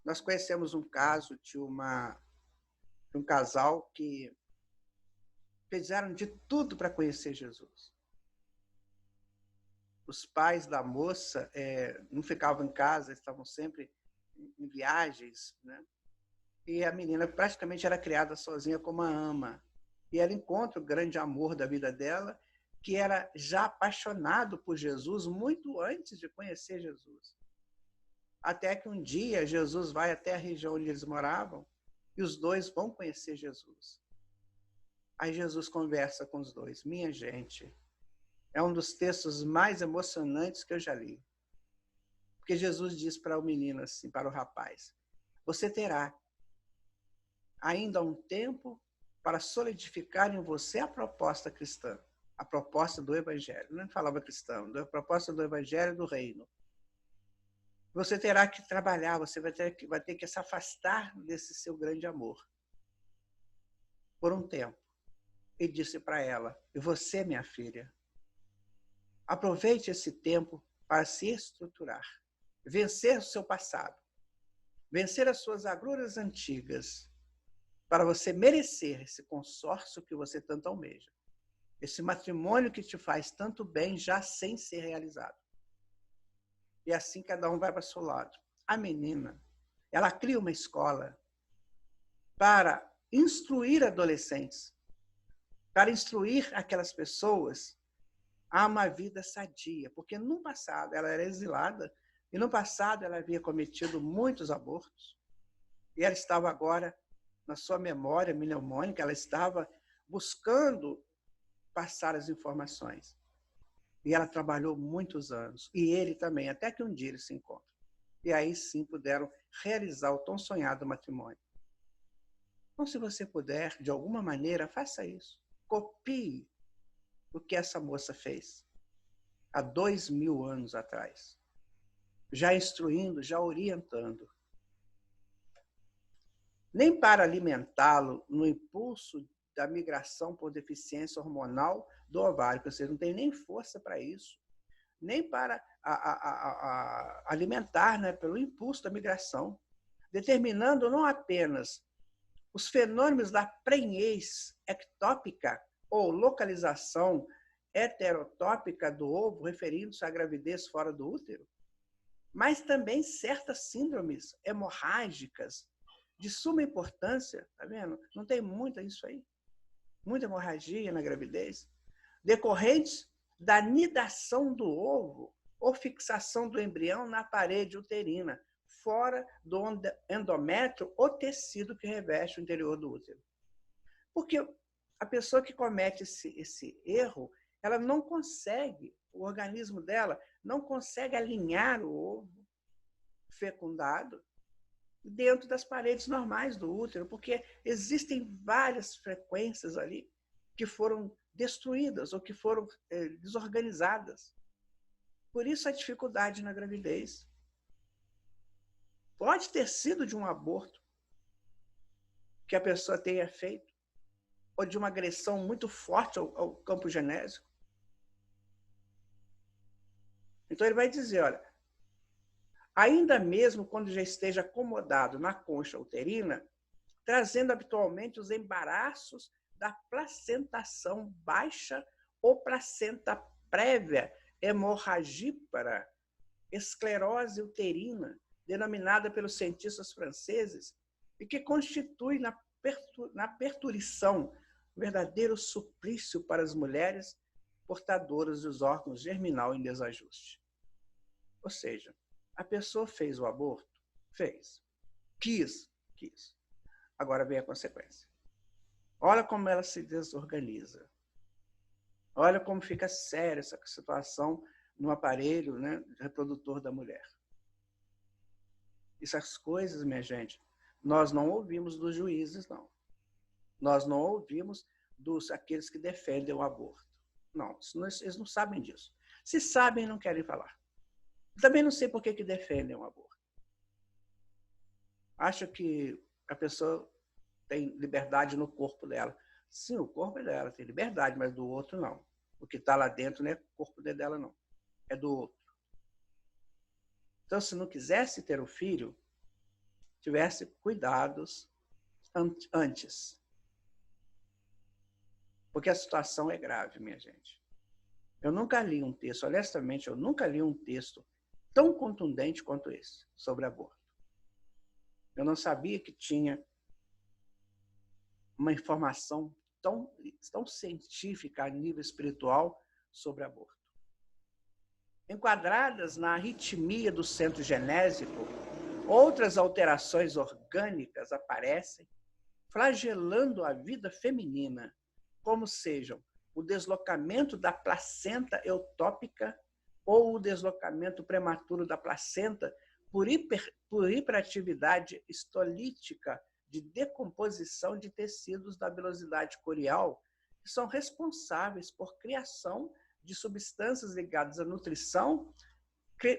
A: Nós conhecemos um caso de um casal que fizeram de tudo para conhecer Jesus. Os pais da moça não ficavam em casa, estavam sempre em viagens, né? E a menina praticamente era criada sozinha como uma ama. E ela encontra o grande amor da vida dela, que era já apaixonado por Jesus muito antes de conhecer Jesus. Até que um dia Jesus vai até a região onde eles moravam e os dois vão conhecer Jesus. Aí Jesus conversa com os dois. Minha gente, é um dos textos mais emocionantes que eu já li. Porque Jesus diz para o menino assim, para o rapaz, você terá ainda um tempo para solidificar em você a proposta cristã, a proposta do Evangelho. Não falava cristão, a proposta do Evangelho do Reino. Você terá que trabalhar, você vai ter que se afastar desse seu grande amor por um tempo. E disse para ela, e você, minha filha, aproveite esse tempo para se estruturar, vencer o seu passado, vencer as suas agruras antigas, para você merecer esse consórcio que você tanto almeja. Esse matrimônio que te faz tanto bem já sem ser realizado. E assim cada um vai para o seu lado. A menina, ela cria uma escola para instruir adolescentes, para instruir aquelas pessoas a uma vida sadia, porque no passado ela era exilada e no passado ela havia cometido muitos abortos e ela estava agora, na sua memória mnemônica, ela estava buscando passar as informações. E ela trabalhou muitos anos, e ele também, até que um dia eles se encontram. E aí sim puderam realizar o tão sonhado matrimônio. Então, se você puder, de alguma maneira, faça isso. Copie o que essa moça fez há 2000 anos atrás. Já instruindo, já orientando. Nem para alimentá-lo no impulso da migração por deficiência hormonal do ovário, porque você não tem nem força para isso, nem para alimentar, né, pelo impulso da migração, determinando não apenas os fenômenos da prenhez ectópica ou localização heterotópica do ovo, referindo-se à gravidez fora do útero, mas também certas síndromes hemorrágicas de suma importância, tá vendo? Não tem muita isso aí, muita hemorragia na gravidez, decorrentes da nidação do ovo ou fixação do embrião na parede uterina, fora do endométrio ou tecido que reveste o interior do útero. Porque a pessoa que comete esse erro, ela não consegue, o organismo dela não consegue alinhar o ovo fecundado dentro das paredes normais do útero, porque existem várias frequências ali que foram destruídas ou que foram desorganizadas. Por isso a dificuldade na gravidez. Pode ter sido de um aborto que a pessoa tenha feito, ou de uma agressão muito forte ao campo genésico. Então ele vai dizer, olha, ainda mesmo quando já esteja acomodado na concha uterina, trazendo habitualmente os embaraços da placentação baixa ou placenta prévia hemorragípara, esclerose uterina, denominada pelos cientistas franceses, e que constitui na perturbação um verdadeiro suplício para as mulheres portadoras dos órgãos germinal em desajuste. Ou seja, a pessoa fez o aborto? Fez. Quis. Agora vem a consequência. Olha como ela se desorganiza. Olha como fica séria essa situação no aparelho, né, reprodutor da mulher. Essas coisas, minha gente, nós não ouvimos dos juízes, não. Nós não ouvimos dos aqueles que defendem o aborto. Não, eles não sabem disso. Se sabem, não querem falar. Também não sei por que defendem o aborto. Acho que a pessoa tem liberdade no corpo dela. Sim, o corpo dela tem liberdade, mas do outro não. O que está lá dentro não é o corpo dela, não. É do outro. Então, se não quisesse ter o filho, tivesse cuidados antes. Porque a situação é grave, minha gente. Eu nunca li um texto, honestamente, eu nunca li um texto tão contundente quanto esse, sobre aborto. Eu não sabia que tinha uma informação tão científica a nível espiritual sobre aborto. Enquadradas na arritmia do centro genésico, outras alterações orgânicas aparecem, flagelando a vida feminina, como sejam o deslocamento da placenta eutópica ou o deslocamento prematuro da placenta por hiperatividade histolítica de decomposição de tecidos da velocidade corial, que são responsáveis por criação de substâncias ligadas à nutrição,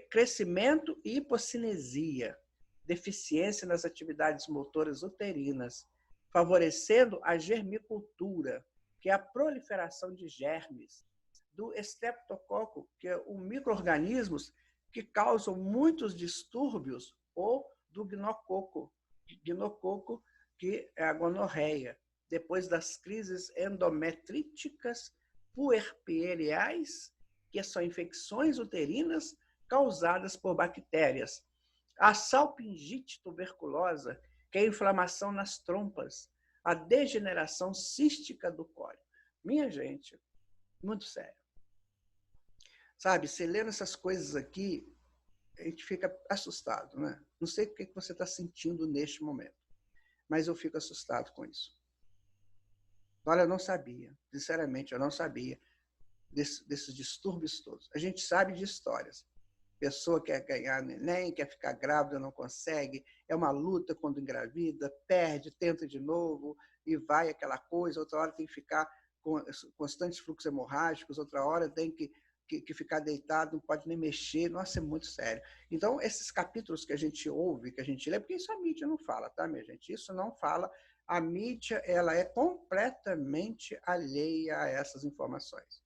A: crescimento e hipocinesia, deficiência nas atividades motoras uterinas, favorecendo a germicultura, que é a proliferação de germes, do estreptococo, que é um micro-organismos que causam muitos distúrbios, ou do gnococo que é a gonorreia, depois das crises endometríticas puerperiais, que são infecções uterinas causadas por bactérias. A salpingite tuberculosa, que é a inflamação nas trompas, a degeneração cística do cólon. Minha gente, muito sério. Sabe, você lendo essas coisas aqui, a gente fica assustado, né? Não sei o que você está sentindo neste momento, mas eu fico assustado com isso. Olha, eu não sabia, sinceramente, eu não sabia desses distúrbios todos. A gente sabe de histórias. Pessoa quer ganhar neném, quer ficar grávida, não consegue, é uma luta quando engravida, perde, tenta de novo, e vai aquela coisa, outra hora tem que ficar com constantes fluxos hemorrágicos, outra hora tem que ficar deitado, não pode nem mexer. Nossa, é muito sério. Então, esses capítulos que a gente ouve, que a gente lê, porque isso a mídia não fala, tá, minha gente? Isso não fala. A mídia, ela é completamente alheia a essas informações.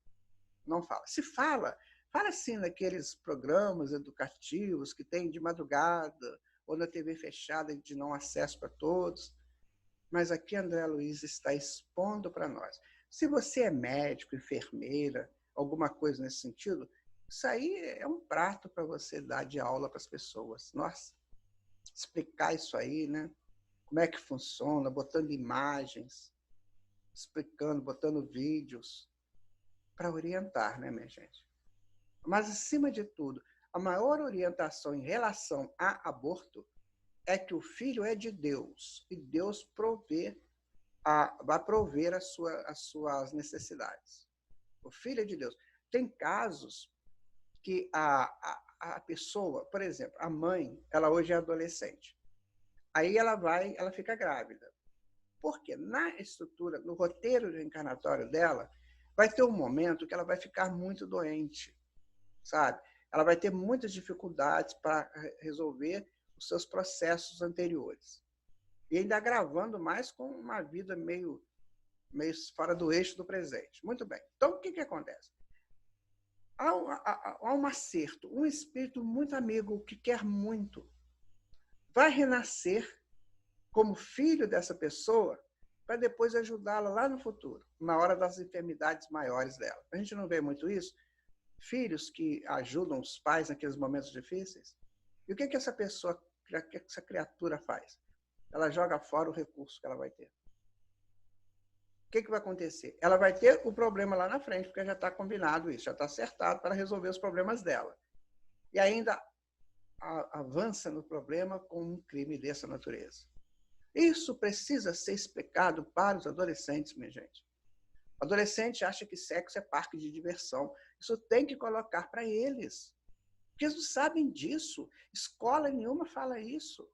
A: Não fala. Se fala, fala assim naqueles programas educativos que tem de madrugada, ou na TV fechada de não acesso para todos. Mas aqui André Luiz está expondo para nós. Se você é médico, enfermeira, alguma coisa nesse sentido, isso aí é um prato para você dar de aula para as pessoas. Nossa, explicar isso aí, né? Como é que funciona, botando imagens, explicando, botando vídeos, para orientar, né, minha gente? Mas, acima de tudo, a maior orientação em relação a aborto é que o filho é de Deus, e Deus vai prover as suas necessidades. O filho é de Deus. Tem casos que a pessoa, por exemplo, a mãe, ela hoje é adolescente. Aí ela fica grávida. Porque na estrutura, no roteiro reencarnatório dela, vai ter um momento que ela vai ficar muito doente, sabe? Ela vai ter muitas dificuldades para resolver os seus processos anteriores. E ainda agravando mais com uma vida meio fora do eixo do presente. Muito bem. Então, o que acontece? Há um acerto, um espírito muito amigo que quer muito, vai renascer como filho dessa pessoa para depois ajudá-la lá no futuro, na hora das enfermidades maiores dela. A gente não vê muito isso? Filhos que ajudam os pais naqueles momentos difíceis. E o que essa pessoa, que essa criatura faz? Ela joga fora o recurso que ela vai ter. O que vai acontecer? Ela vai ter o problema lá na frente, porque já está combinado isso, já está acertado para resolver os problemas dela. E ainda avança no problema com um crime dessa natureza. Isso precisa ser explicado para os adolescentes, minha gente. O adolescente acha que sexo é parque de diversão. Isso tem que colocar para eles. Porque eles não sabem disso. Escola nenhuma fala isso.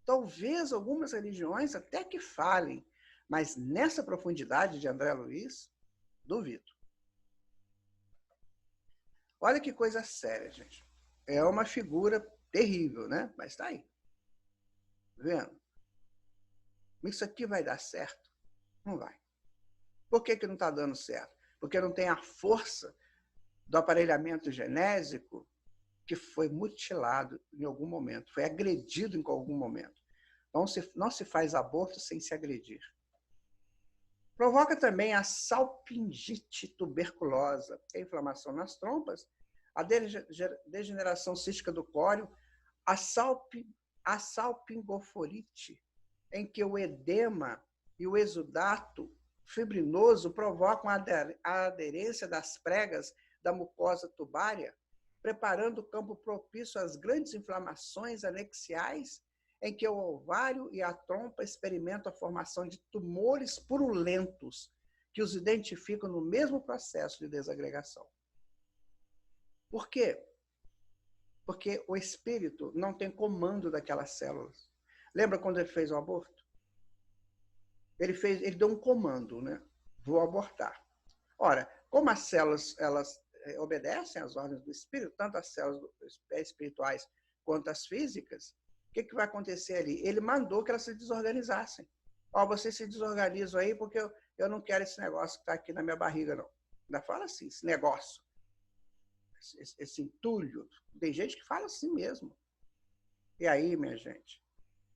A: Talvez algumas religiões até que falem, mas nessa profundidade de André Luiz, duvido. Olha que coisa séria, gente. É uma figura terrível, né? Mas está aí. Vendo? Isso aqui vai dar certo? Não vai. Por que não está dando certo? Porque não tem a força do aparelhamento genésico que foi mutilado em algum momento, foi agredido em algum momento. Então, não se faz aborto sem se agredir. Provoca também a salpingite tuberculosa, que é a inflamação nas trompas, a degeneração cística do cólon, a salpingoforite, em que o edema e o exudato fibrinoso provocam a aderência das pregas da mucosa tubária, preparando o campo propício às grandes inflamações anexiais, em que o ovário e a trompa experimentam a formação de tumores purulentos, que os identificam no mesmo processo de desagregação. Por quê? Porque o espírito não tem comando daquelas células. Lembra quando ele fez o aborto? Ele deu um comando, né? Vou abortar. Ora, como as células elas obedecem às ordens do espírito, tanto as células espirituais quanto as físicas, o que vai acontecer ali? Ele mandou que elas se desorganizassem. Ó, vocês se desorganizam aí porque eu não quero esse negócio que está aqui na minha barriga, não. Ainda fala assim, esse negócio, esse entulho. Tem gente que fala assim mesmo. E aí, minha gente,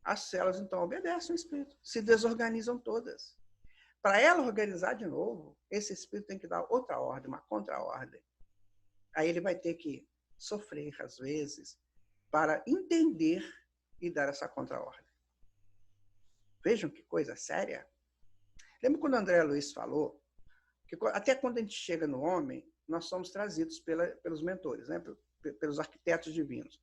A: As células, então, obedecem o espírito, se desorganizam todas. Para ela organizar de novo, esse espírito tem que dar outra ordem, uma contra-ordem. Aí ele vai ter que sofrer, às vezes, para entender e dar essa contra-ordem. Vejam que coisa séria. Lembra quando o André Luiz falou que até quando a gente chega no homem, nós somos trazidos pelos mentores, né? Pelos arquitetos divinos.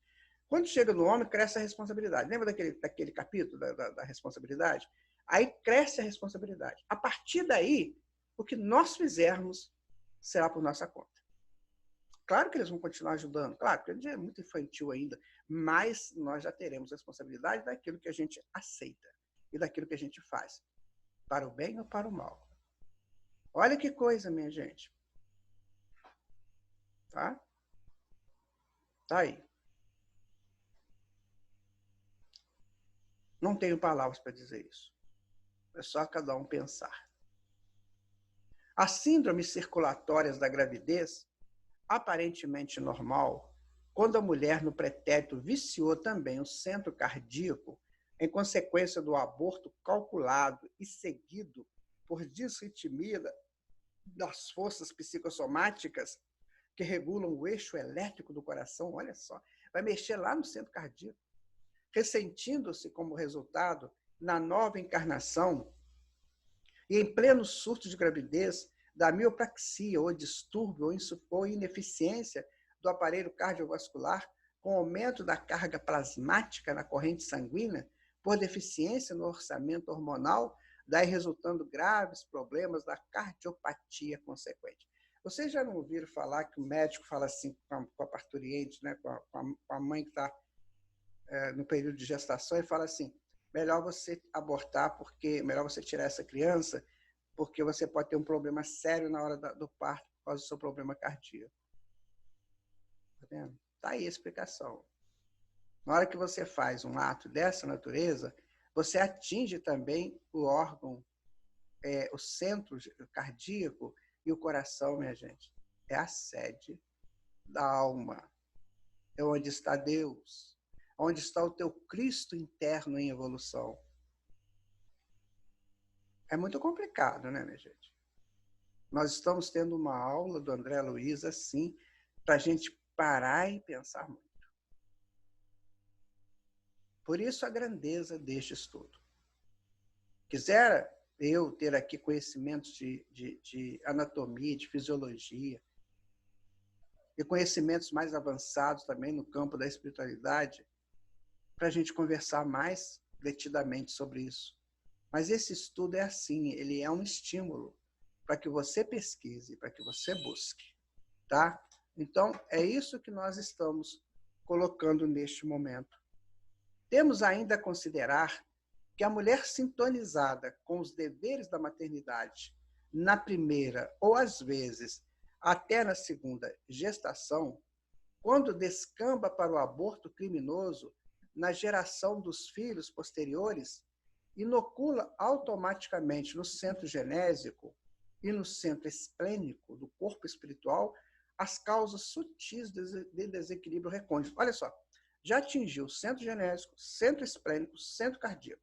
A: Quando chega no homem, cresce a responsabilidade. Lembra daquele capítulo da responsabilidade? Aí cresce a responsabilidade. A partir daí, o que nós fizermos será por nossa conta. Claro que eles vão continuar ajudando, claro, porque a gente é muito infantil ainda, mas nós já teremos responsabilidade daquilo que a gente aceita e daquilo que a gente faz, para o bem ou para o mal. Olha que coisa, minha gente. Tá? Tá aí. Não tenho palavras para dizer isso. É só cada um pensar. As síndromes circulatórias da gravidez, aparentemente normal, quando a mulher no pretérito viciou também o centro cardíaco, em consequência do aborto calculado e seguido por disritmia das forças psicossomáticas que regulam o eixo elétrico do coração, olha só, vai mexer lá no centro cardíaco, ressentindo-se como resultado na nova encarnação e em pleno surto de gravidez da miopraxia ou distúrbio ou ineficiência do aparelho cardiovascular com aumento da carga plasmática na corrente sanguínea por deficiência no orçamento hormonal, daí resultando graves problemas da cardiopatia consequente. Vocês já não ouviram falar que o médico fala assim com a parturiente, né, com a mãe que está no período de gestação, e fala assim, melhor você abortar, porque melhor você tirar essa criança, porque você pode ter um problema sério na hora do parto por causa do seu problema cardíaco. Tá vendo? Tá aí a explicação. Na hora que você faz um ato dessa natureza, você atinge também o órgão, o centro cardíaco e o coração, minha gente. É a sede da alma. É onde está Deus. Onde está o teu Cristo interno em evolução. É muito complicado, né, minha gente? Nós estamos tendo uma aula do André Luiz, assim, para a gente parar e pensar muito. Por isso a grandeza deste estudo. Quisera eu ter aqui conhecimentos de anatomia, de fisiologia, e conhecimentos mais avançados também no campo da espiritualidade, para a gente conversar mais detidamente sobre isso. Mas esse estudo é assim, ele é um estímulo para que você pesquise, para que você busque, tá? Então, é isso que nós estamos colocando neste momento. Temos ainda a considerar que a mulher sintonizada com os deveres da maternidade na primeira ou, às vezes, até na segunda gestação, quando descamba para o aborto criminoso na geração dos filhos posteriores, inocula automaticamente no centro genésico e no centro esplênico do corpo espiritual as causas sutis de desequilíbrio recôndito. Olha só, já atingiu o centro genésico, centro esplênico, centro cardíaco,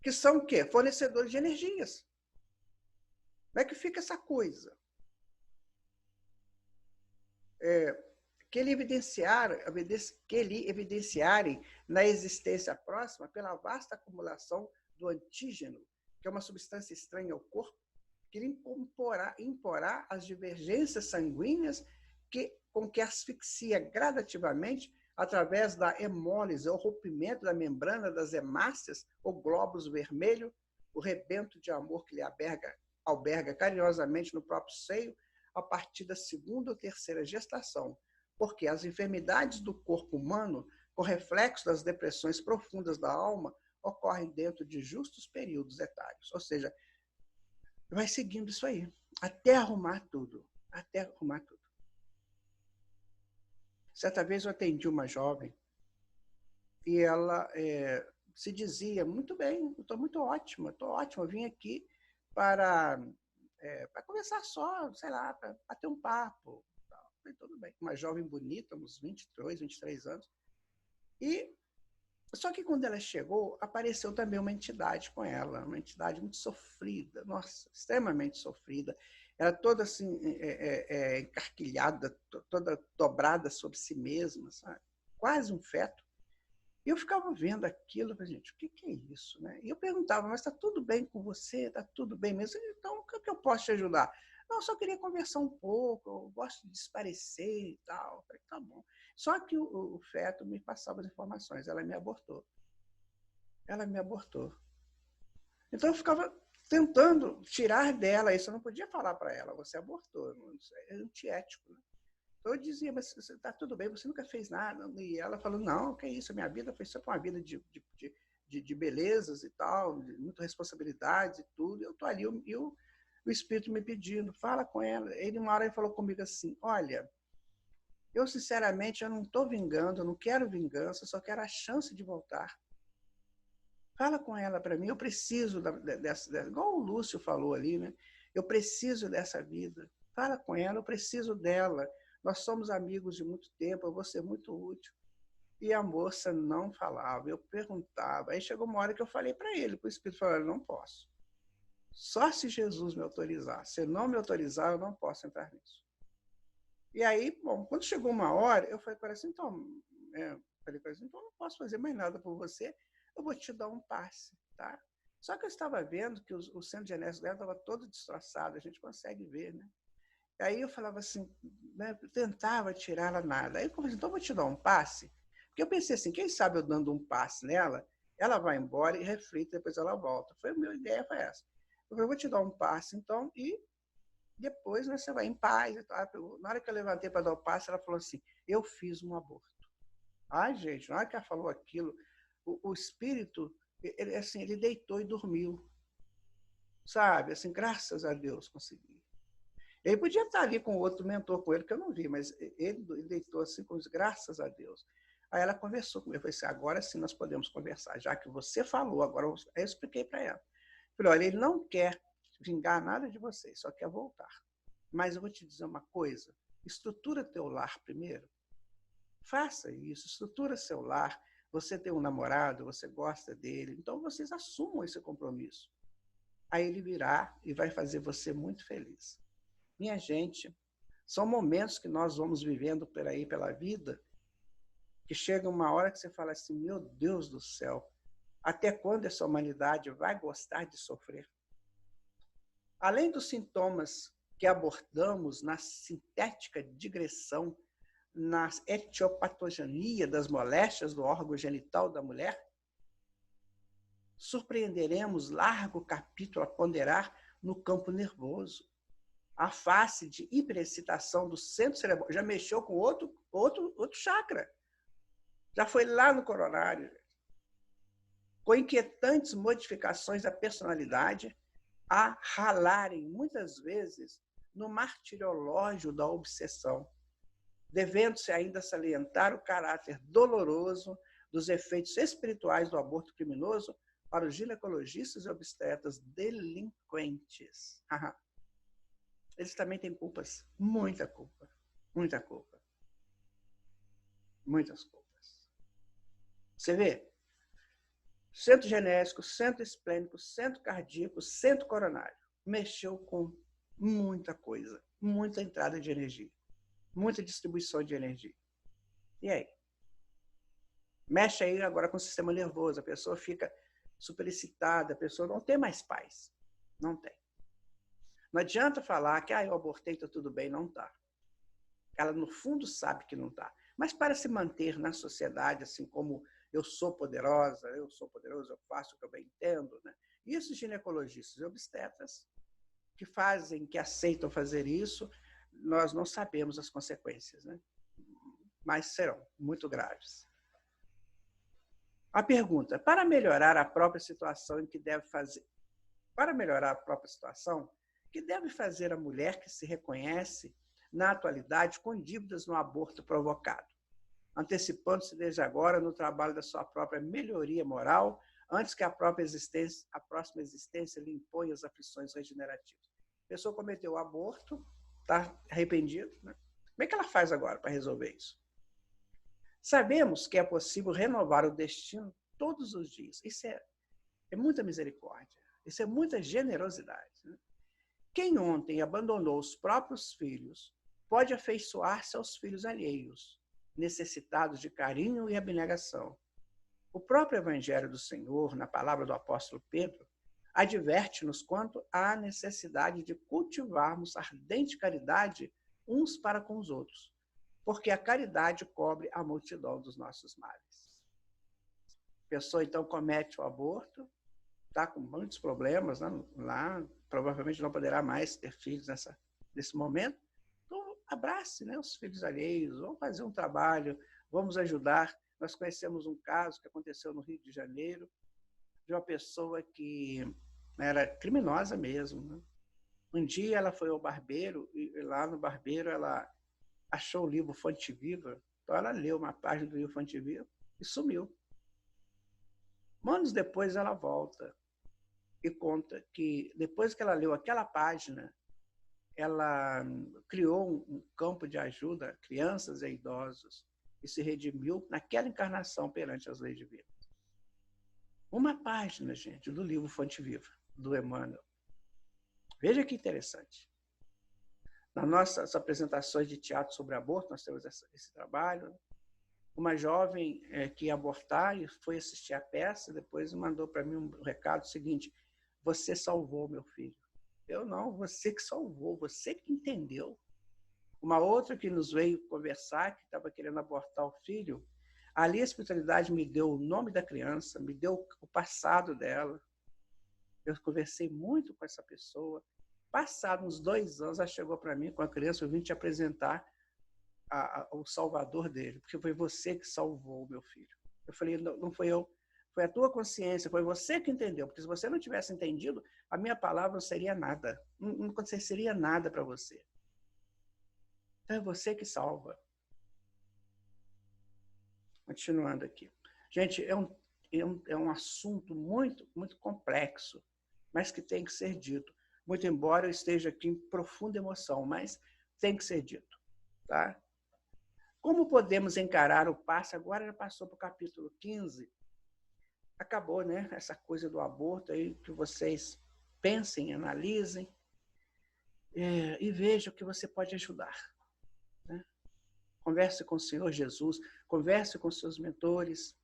A: que são o quê? Fornecedores de energias. Como é que fica essa coisa? Que ele evidenciarem na existência próxima pela vasta acumulação do antígeno, que é uma substância estranha ao corpo, que ele imporá as divergências sanguíneas com que asfixia gradativamente através da hemólise ou rompimento da membrana das hemácias ou glóbulos vermelhos, o rebento de amor que lhe alberga carinhosamente no próprio seio a partir da segunda ou terceira gestação, porque as enfermidades do corpo humano, com reflexo das depressões profundas da alma, ocorrem dentro de justos períodos etários. Ou seja, vai seguindo isso aí, até arrumar tudo. Até arrumar tudo. Certa vez eu atendi uma jovem e ela se dizia, muito bem, estou muito ótima, eu vim aqui para conversar só, sei lá, para bater um papo. Falei, tudo bem. Uma jovem bonita, uns 22, 23 anos. E Só que quando ela chegou, apareceu também uma entidade com ela, uma entidade muito sofrida, nossa, extremamente sofrida. Era toda assim, encarquilhada, toda dobrada sobre si mesma, sabe? Quase um feto. E eu ficava vendo aquilo, gente, o que é isso? Né? E eu perguntava, mas está tudo bem com você? Está tudo bem mesmo? Então, o que eu posso te ajudar? Não, eu só queria conversar um pouco, eu gosto de desaparecer e tal. Eu falei, tá bom. Só que o feto me passava as informações, ela me abortou. Ela me abortou. Então, eu ficava tentando tirar dela isso, eu não podia falar para ela, você abortou, é antiético. Né? Então, eu dizia, mas está tudo bem, você nunca fez nada. E ela falou, não, que isso, a minha vida foi sempre uma vida de belezas e tal, de muita responsabilidade e tudo. Eu estou ali, e o Espírito me pedindo, fala com ela. Ele, uma hora, ele falou comigo assim, olha, eu, sinceramente, eu não estou vingando, eu não quero vingança, eu só quero a chance de voltar. Fala com ela para mim, eu preciso dessa, igual o Lúcio falou ali, né? Eu preciso dessa vida. Fala com ela, eu preciso dela. Nós somos amigos de muito tempo, eu vou ser muito útil. E a moça não falava, eu perguntava. Aí chegou uma hora que eu falei para ele, o Espírito falou, não posso. Só se Jesus me autorizar. Se não me autorizar, eu não posso entrar nisso. E aí, bom, quando chegou uma hora, eu falei para ele assim, então, então eu não posso fazer mais nada por você, eu vou te dar um passe, tá? Só que eu estava vendo que o centro genético dela estava todo destroçado, a gente consegue ver, né? Aí eu falava assim, né, tentava tirá-la nada. Aí eu falei, então eu vou te dar um passe, porque eu pensei assim, quem sabe eu dando um passe nela, ela vai embora e reflita, depois ela volta. Foi a minha ideia, foi essa. Eu falei, vou te dar um passe, então, e depois, né, você vai em paz. Na hora que eu levantei para dar o passe, ela falou assim, eu fiz um aborto. Ai, gente, na hora que ela falou aquilo, o espírito, ele, assim, ele deitou e dormiu. Sabe? Assim, graças a Deus consegui. Ele podia estar ali com outro mentor com ele, que eu não vi, mas ele deitou assim, com os graças a Deus. Aí ela conversou comigo. Eu falei assim, agora sim nós podemos conversar, já que você falou, agora eu expliquei para ela. Eu falei, olha, ele não quer vingar nada de você, só quer voltar. Mas eu vou te dizer uma coisa, estrutura teu lar primeiro. Faça isso, estrutura seu lar. Você tem um namorado, você gosta dele, então vocês assumam esse compromisso. Aí ele virá e vai fazer você muito feliz. Minha gente, são momentos que nós vamos vivendo por aí pela vida, que chega uma hora que você fala assim, meu Deus do céu, até quando essa humanidade vai gostar de sofrer? Além dos sintomas que abordamos na sintética digressão, na etiopatogenia das moléstias do órgão genital da mulher, surpreenderemos largo capítulo a ponderar no campo nervoso. A face de hiperexcitação do centro cerebral já mexeu com outro chakra. Já foi lá no coronário. Com inquietantes modificações da personalidade, a ralarem, muitas vezes, no martiriológio da obsessão, devendo-se ainda salientar o caráter doloroso dos efeitos espirituais do aborto criminoso para os ginecologistas e obstetras delinquentes. Eles também têm culpas, muita culpa, muita culpa, muitas culpas. Você vê? Centro genésico, centro esplênico, centro cardíaco, centro coronário. Mexeu com muita coisa, muita entrada de energia, muita distribuição de energia. E aí? Mexe aí agora com o sistema nervoso, a pessoa fica superexcitada, a pessoa não tem mais paz. Não tem. Não adianta falar que eu abortei, está tudo bem, não está. Ela, no fundo, sabe que não está. Mas para se manter na sociedade, assim como eu sou poderosa, eu sou poderoso, eu faço o que eu bem entendo, né? E esses ginecologistas e obstetras que fazem, que aceitam fazer isso, nós não sabemos as consequências, né? Mas serão muito graves. A pergunta, para melhorar a própria situação em que deve fazer, para melhorar a própria situação, que deve fazer a mulher que se reconhece na atualidade com dívidas no aborto provocado, antecipando-se desde agora no trabalho da sua própria melhoria moral, antes que a própria existência, a próxima existência lhe imponha as aflições regenerativas. A pessoa cometeu o aborto, está arrependido, né? Como é que ela faz agora para resolver isso? Sabemos que é possível renovar o destino todos os dias. Isso é muita misericórdia, isso é muita generosidade. Né? Quem ontem abandonou os próprios filhos pode afeiçoar-se aos filhos alheios, necessitados de carinho e abnegação. O próprio Evangelho do Senhor, na palavra do apóstolo Pedro, adverte-nos quanto à necessidade de cultivarmos ardente caridade uns para com os outros, porque a caridade cobre a multidão dos nossos males. A pessoa, então, comete o aborto, está com muitos problemas, né? Lá provavelmente não poderá mais ter filhos nesse momento. Então, abrace, né, os filhos alheios, vamos fazer um trabalho, vamos ajudar. Nós conhecemos um caso que aconteceu no Rio de Janeiro, de uma pessoa que era criminosa mesmo. Né? Um dia ela foi ao barbeiro, e lá no barbeiro ela achou o livro Fonte Viva, então ela leu uma página do livro Fonte Viva e sumiu. Anos depois ela volta e conta que, depois que ela leu aquela página, ela criou um campo de ajuda a crianças e idosos e se redimiu naquela encarnação perante as leis divinas. Uma página, gente, do livro Fonte Viva, do Emmanuel. Veja que interessante. Nas nossas apresentações de teatro sobre aborto, nós temos esse trabalho. Uma jovem que ia abortar e foi assistir a peça, depois mandou para mim um recado seguinte: você salvou meu filho. Eu não, você que salvou, você que entendeu. Uma outra que nos veio conversar, que estava querendo abortar o filho, ali a espiritualidade me deu o nome da criança, me deu o passado dela. Eu conversei muito com essa pessoa. Passados uns 2 anos, ela chegou para mim com a criança: eu vim te apresentar o salvador dele, porque foi você que salvou o meu filho. Eu falei: não foi eu, foi a tua consciência, foi você que entendeu, porque se você não tivesse entendido, a minha palavra não seria nada, não aconteceria nada para você. Então é você que salva. Continuando aqui. Gente, é um assunto muito, muito complexo, mas que tem que ser dito. Muito embora eu esteja aqui em profunda emoção, mas tem que ser dito. Tá? Como podemos encarar o passe? Agora já passou para o capítulo 15. Acabou, né? Essa coisa do aborto aí, que vocês pensem, analisem e vejam que você pode ajudar. Né? Converse com o Senhor Jesus, converse com seus mentores.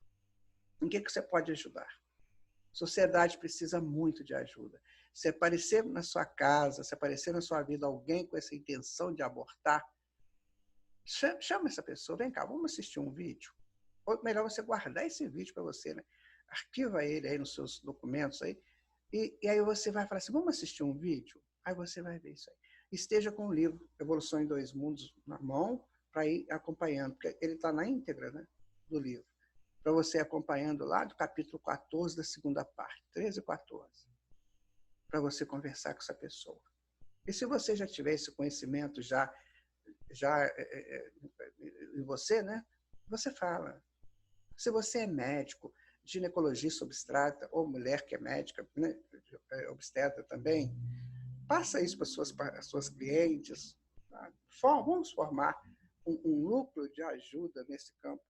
A: Em que você pode ajudar? A sociedade precisa muito de ajuda. Se aparecer na sua casa, se aparecer na sua vida alguém com essa intenção de abortar, chama essa pessoa: vem cá, vamos assistir um vídeo. Ou melhor, você guardar esse vídeo para você, né? Arquiva ele aí nos seus documentos aí, e aí você vai falar assim: vamos assistir um vídeo? Aí você vai ver isso aí. Esteja com o livro Evolução em Dois Mundos na mão, para ir acompanhando, porque ele está na íntegra, né, do livro, para você ir acompanhando lá do capítulo 14 da segunda parte, 13 e 14, para você conversar com essa pessoa. E se você já tiver esse conhecimento já em você, né, você fala. Se você é médico, ginecologista obstetra, ou mulher que é médica, né, obstetra também, passa isso para as suas clientes. Tá? Vamos formar um núcleo de ajuda nesse campo.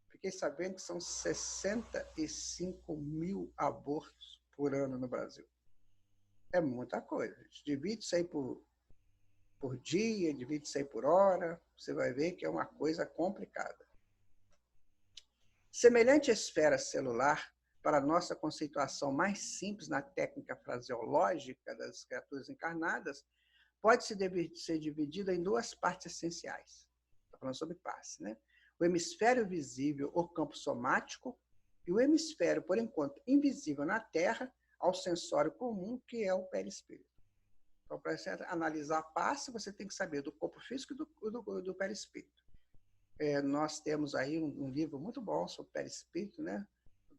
A: Fiquei sabendo que são 65 mil abortos por ano no Brasil. É muita coisa. Divide isso aí por dia, divide isso aí por hora, você vai ver que é uma coisa complicada. Semelhante esfera celular, para a nossa conceituação mais simples na técnica fraseológica das criaturas encarnadas, pode ser dividida em 2 partes essenciais. Estou falando sobre passe, né? O hemisfério visível, o campo somático, e o hemisfério, por enquanto, invisível na Terra, ao sensório comum, que é o perispírito. Então, para você analisar passe, você tem que saber do corpo físico e do perispírito. Nós temos aí um livro muito bom sobre perispírito, né?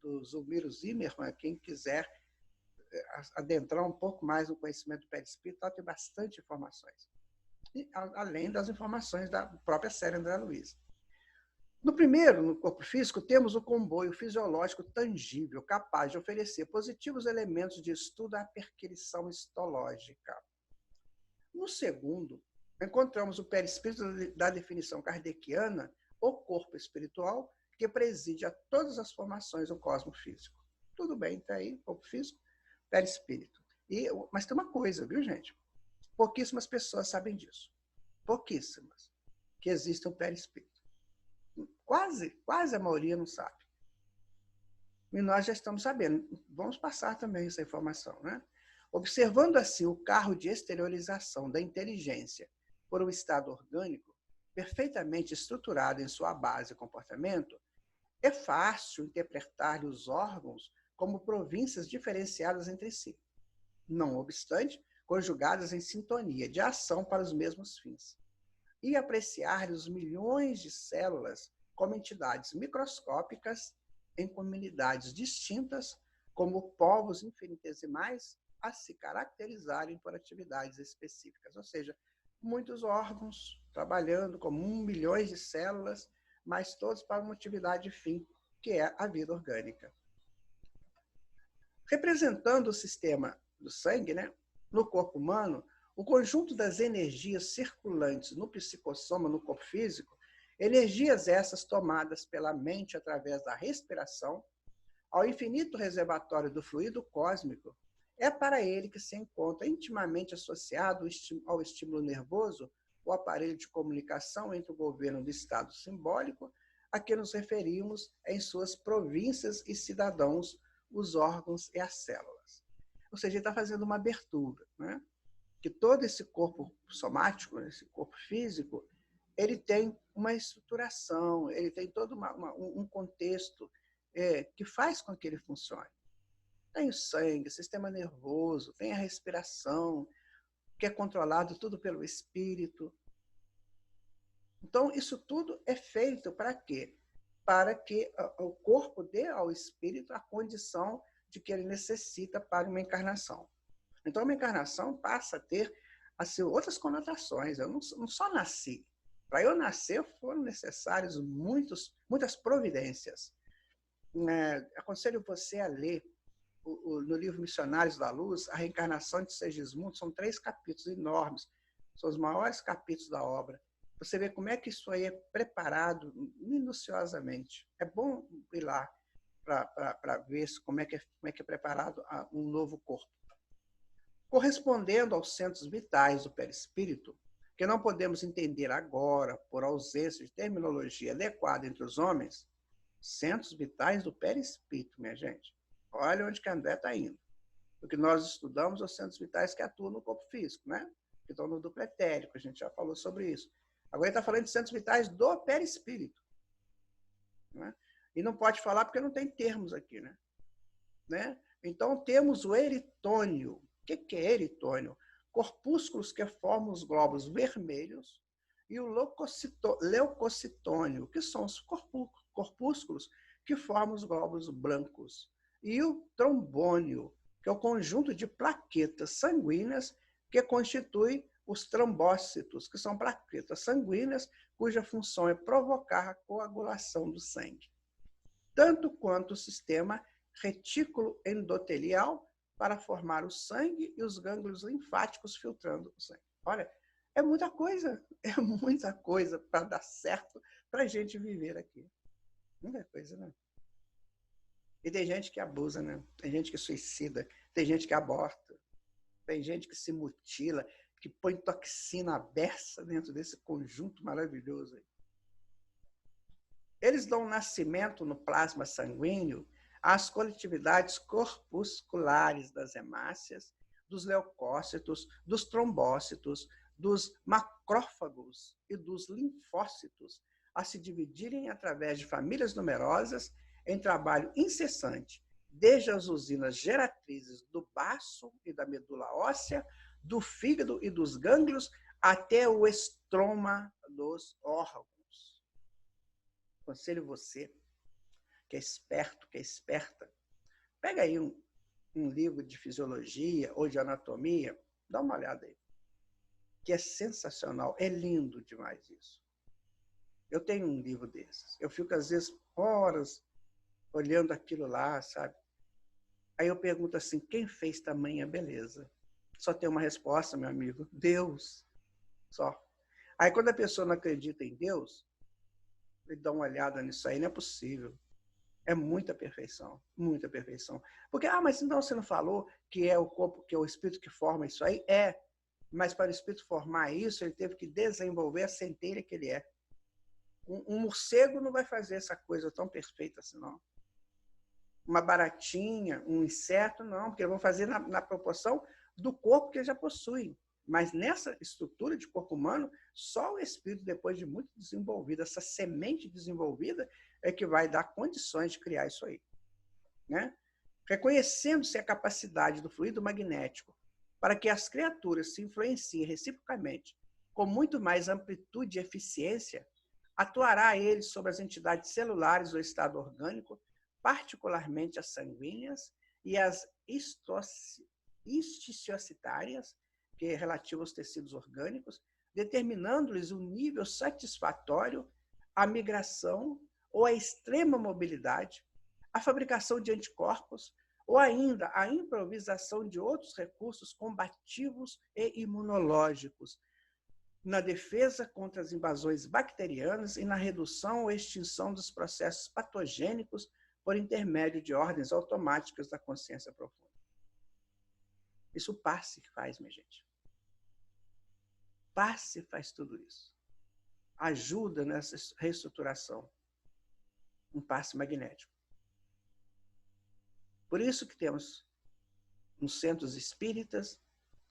A: Do Zulmiro Zimmermann. Quem quiser adentrar um pouco mais no conhecimento do perispírito, lá tem bastante informações. E, além das informações da própria série André Luiz. No primeiro, no corpo físico, temos o comboio fisiológico tangível, capaz de oferecer positivos elementos de estudo à perquisição histológica. No segundo, encontramos o perispírito da definição kardeciana, o corpo espiritual, que preside a todas as formações do cosmos físico. Tudo bem, está aí, corpo físico, perispírito. Mas tem uma coisa, viu, gente? Pouquíssimas pessoas sabem disso. Pouquíssimas. Que existe um perispírito. Quase a maioria não sabe. E nós já estamos sabendo. Vamos passar também essa informação, né? Observando assim o carro de exteriorização da inteligência por um estado orgânico, perfeitamente estruturado em sua base e comportamento, é fácil interpretar os órgãos como províncias diferenciadas entre si, não obstante, conjugadas em sintonia de ação para os mesmos fins, e apreciar os milhões de células como entidades microscópicas em comunidades distintas, como povos infinitesimais a se caracterizarem por atividades específicas. Ou seja, muitos órgãos trabalhando como 1 milhão de células, mas todos para uma atividade fim, que é a vida orgânica. Representando o sistema do sangue, né, no corpo humano, o conjunto das energias circulantes no psicossoma, no corpo físico, energias essas tomadas pela mente através da respiração, ao infinito reservatório do fluido cósmico, é para ele que se encontra intimamente associado ao estímulo nervoso, o aparelho de comunicação entre o governo do estado simbólico, a que nos referimos em suas províncias e cidadãos, os órgãos e as células. Ou seja, ele está fazendo uma abertura, né? Que todo esse corpo somático, esse corpo físico, ele tem uma estruturação, ele tem todo um contexto que faz com que ele funcione. Tem o sangue, o sistema nervoso, tem a respiração, que é controlado tudo pelo espírito. Então, isso tudo é feito para quê? Para que o corpo dê ao espírito a condição de que ele necessita para uma encarnação. Então, uma encarnação passa a ter assim, outras conotações. Eu não só nasci. Para eu nascer, foram necessárias muitas providências. Aconselho você a ler no livro Missionários da Luz, a reencarnação de Segismundo, são 3 capítulos enormes, são os maiores capítulos da obra. Você vê como é que isso aí é preparado minuciosamente. É bom ir lá para ver como é que é preparado um novo corpo. Correspondendo aos centros vitais do perispírito, que não podemos entender agora por ausência de terminologia adequada entre os homens, centros vitais do perispírito, minha gente. Olha onde que André está indo. O que nós estudamos os centros vitais que atuam no corpo físico, né? Que estão no duplo etérico, a gente já falou sobre isso. Agora ele está falando de centros vitais do perispírito. Né? E não pode falar porque não tem termos aqui, né? Então temos o eritônio. O que é eritônio? Corpúsculos que formam os glóbulos vermelhos e o leucocitônio, que são os corpúsculos que formam os glóbulos brancos. E o trombônio, que é o conjunto de plaquetas sanguíneas que constitui os trombócitos, que são plaquetas sanguíneas cuja função é provocar a coagulação do sangue. Tanto quanto o sistema retículo endotelial para formar o sangue e os gânglios linfáticos filtrando o sangue. Olha, é muita coisa para dar certo para a gente viver aqui. Muita coisa, né? E tem gente que abusa, né? Tem gente que suicida, tem gente que aborta, tem gente que se mutila, que põe toxina aberta dentro desse conjunto maravilhoso aí. Eles dão nascimento no plasma sanguíneo às coletividades corpusculares das hemácias, dos leucócitos, dos trombócitos, dos macrófagos e dos linfócitos, a se dividirem através de famílias numerosas em trabalho incessante, desde as usinas geratrizes do baço e da medula óssea, do fígado e dos gânglios, até o estroma dos órgãos. Aconselho você, que é esperto, que é esperta, pega aí um livro de fisiologia ou de anatomia, dá uma olhada aí, que é sensacional, é lindo demais isso. Eu tenho um livro desses, eu fico às vezes horas olhando aquilo lá, sabe? Aí eu pergunto assim, quem fez tamanha beleza? Só tem uma resposta, meu amigo, Deus, só. Aí quando a pessoa não acredita em Deus, e dá uma olhada nisso aí, não é possível. É muita perfeição, muita perfeição. Porque, mas então você não falou que é o corpo, que é o espírito que forma isso aí? É, mas para o espírito formar isso, ele teve que desenvolver a centelha que ele é. Um morcego não vai fazer essa coisa tão perfeita assim, não. Uma baratinha, um inseto, não, porque vão fazer na proporção do corpo que ele já possui. Mas nessa estrutura de corpo humano, só o espírito, depois de muito desenvolvido, essa semente desenvolvida, é que vai dar condições de criar isso aí. Né? Reconhecendo-se a capacidade do fluido magnético para que as criaturas se influenciem reciprocamente com muito mais amplitude e eficiência, atuará ele sobre as entidades celulares do estado orgânico, particularmente as sanguíneas e as isticiocitárias, que é relativo aos tecidos orgânicos, determinando-lhes um nível satisfatório à migração ou à extrema mobilidade, a fabricação de anticorpos ou ainda a improvisação de outros recursos combativos e imunológicos na defesa contra as invasões bacterianas e na redução ou extinção dos processos patogênicos por intermédio de ordens automáticas da consciência profunda. Isso o passe faz, minha gente. Passe faz tudo isso. Ajuda nessa reestruturação. Um passe magnético. Por isso que temos nos centros espíritas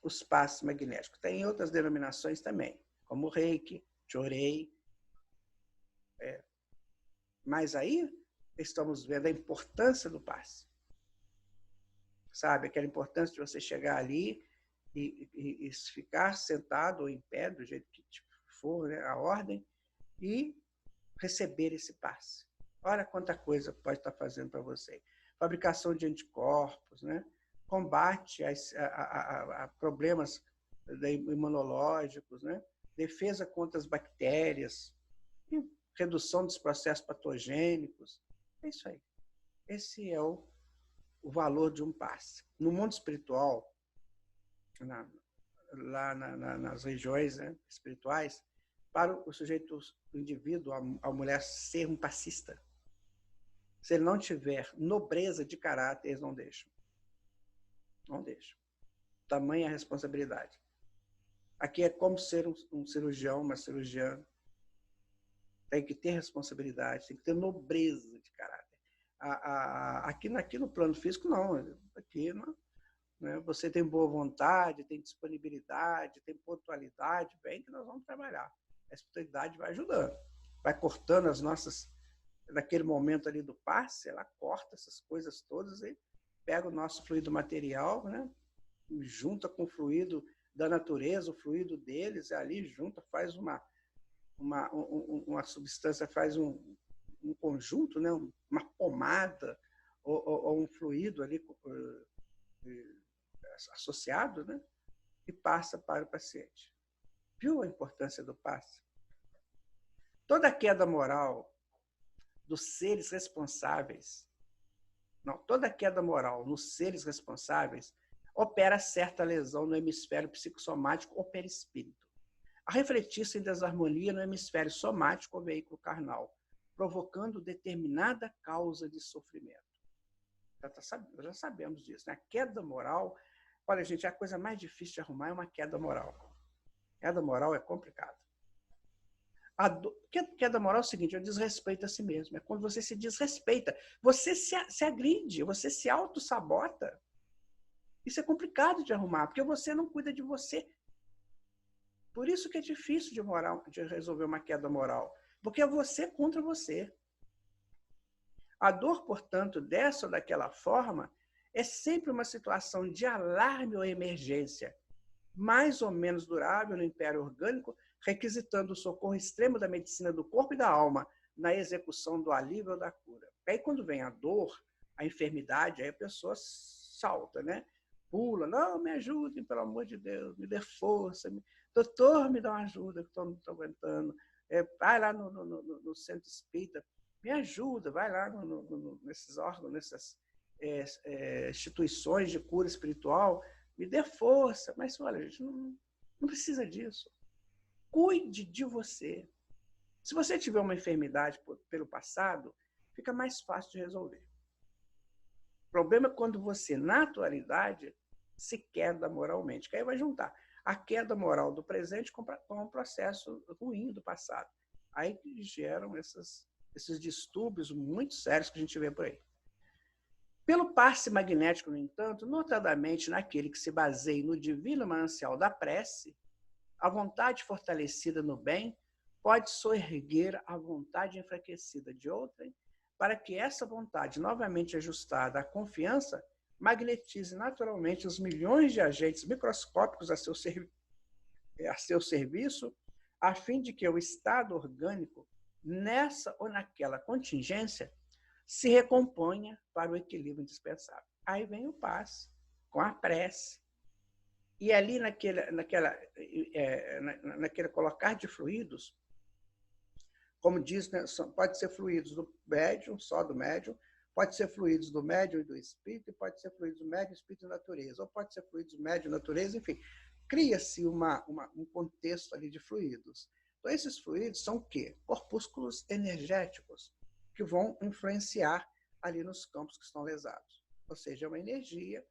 A: os passes magnéticos. Tem outras denominações também, como o Reiki, Chorei. Mas aí estamos vendo a importância do passe. Sabe, aquela importância de você chegar ali e ficar sentado ou em pé, do jeito que for, né, a ordem, e receber esse passe. Olha quanta coisa pode estar fazendo para você. Fabricação de anticorpos, né? Combate a problemas imunológicos, né? Defesa contra as bactérias, redução dos processos patogênicos. É isso aí. Esse é o valor de um passe. No mundo espiritual, lá nas regiões, né, espirituais, para o sujeito, o indivíduo, a mulher ser um passista, se ele não tiver nobreza de caráter, eles não deixam. Não deixam. Tamanha a responsabilidade. Aqui é como ser um cirurgião, uma cirurgiã. Tem que ter responsabilidade, tem que ter nobreza de caráter. Aqui no plano físico, não. Aqui, não, né? Você tem boa vontade, tem disponibilidade, tem pontualidade, bem que nós vamos trabalhar. A espiritualidade vai ajudando. Vai cortando as nossas... Naquele momento ali do passe, ela corta essas coisas todas e pega o nosso fluido material, né? Junta com o fluido da natureza, o fluido deles, ali junta, faz uma substância, faz um conjunto, né? Uma pomada ou um fluido ali associado, né? E passa para o paciente. Viu a importância do passe? Toda a queda moral dos seres responsáveis, toda a queda moral nos seres responsáveis opera certa lesão no hemisfério psicossomático ou perispírito, a refletir-se em desarmonia no hemisfério somático ou veículo carnal, provocando determinada causa de sofrimento. Já sabemos disso, né? A queda moral, olha, gente, a coisa mais difícil de arrumar é uma queda moral. Queda moral é complicado. Queda moral é o seguinte, é o desrespeito a si mesmo. É quando você se desrespeita, você se agride, você se auto-sabota. Isso é complicado de arrumar, porque você não cuida de você. Por isso que é difícil de resolver uma queda moral, porque é você contra você. A dor, portanto, dessa ou daquela forma, é sempre uma situação de alarme ou emergência, mais ou menos durável no império orgânico, requisitando o socorro extremo da medicina do corpo e da alma na execução do alívio ou da cura. Aí, quando vem a dor, a enfermidade, aí a pessoa salta, né? Pula, não, me ajudem, pelo amor de Deus, me dê força, doutor, me dá uma ajuda, que eu não estou aguentando. Vai lá no centro espírita, me ajuda, vai lá nesses órgãos, nessas instituições de cura espiritual, me dê força. Mas, olha, a gente não precisa disso. Cuide de você. Se você tiver uma enfermidade pelo passado, fica mais fácil de resolver. O problema é quando você, na atualidade, se queda moralmente, que aí vai juntar a queda moral do presente com um processo ruim do passado. Aí que geram esses distúrbios muito sérios que a gente vê por aí. Pelo passe magnético, no entanto, notadamente naquele que se baseia no divino manancial da prece, a vontade fortalecida no bem pode soerguer a vontade enfraquecida de outrem, para que essa vontade, novamente ajustada à confiança, magnetize naturalmente os milhões de agentes microscópicos a seu serviço, a fim de que o estado orgânico, nessa ou naquela contingência, se recomponha para o equilíbrio indispensável. Aí vem o passe, com a prece. E ali naquele colocar de fluidos, como diz, né, pode ser fluidos do médium, só do médium, pode ser fluidos do médium e do espírito, e pode ser fluidos do médium, espírito e natureza, ou pode ser fluidos do médium e natureza, enfim. Cria-se um contexto ali de fluidos. Então, esses fluidos são o quê? Corpúsculos energéticos, que vão influenciar ali nos campos que estão lesados. Ou seja, é uma energia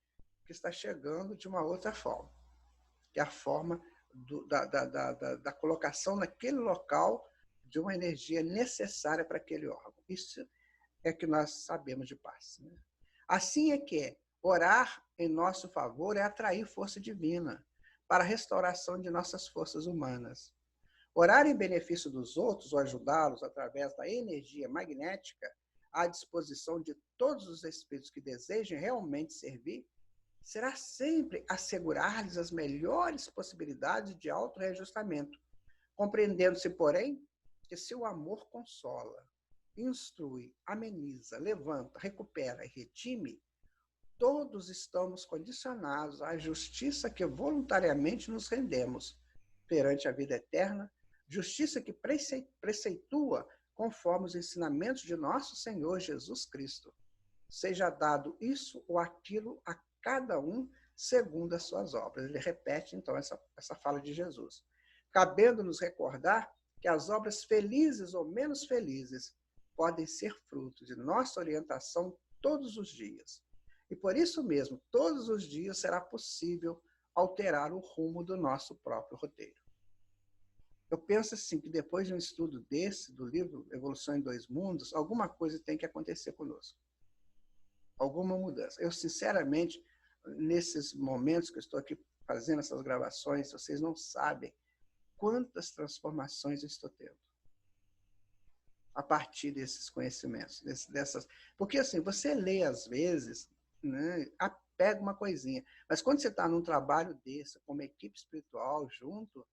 A: que está chegando de uma outra forma, que é a forma da colocação naquele local de uma energia necessária para aquele órgão. Isso é que nós sabemos de passe. Né? Assim é que orar em nosso favor é atrair força divina para a restauração de nossas forças humanas. Orar em benefício dos outros ou ajudá-los através da energia magnética à disposição de todos os espíritos que desejem realmente servir será sempre assegurar-lhes as melhores possibilidades de autorreajustamento, compreendendo-se, porém, que se o amor consola, instrui, ameniza, levanta, recupera e redime, todos estamos condicionados à justiça que voluntariamente nos rendemos perante a vida eterna, justiça que preceitua conforme os ensinamentos de nosso Senhor Jesus Cristo. Seja dado isso ou aquilo a cada um segundo as suas obras. Ele repete, então, essa fala de Jesus. Cabendo-nos recordar que as obras felizes ou menos felizes podem ser fruto de nossa orientação todos os dias. E por isso mesmo, todos os dias será possível alterar o rumo do nosso próprio roteiro. Eu penso assim, que depois de um estudo desse, do livro Evolução em Dois Mundos, alguma coisa tem que acontecer conosco. Alguma mudança. Eu, sinceramente, nesses momentos que eu estou aqui fazendo essas gravações, vocês não sabem quantas transformações eu estou tendo a partir desses conhecimentos, dessas. Porque assim, você lê às vezes, né, pega uma coisinha, mas quando você está num trabalho desse, com uma equipe espiritual junto,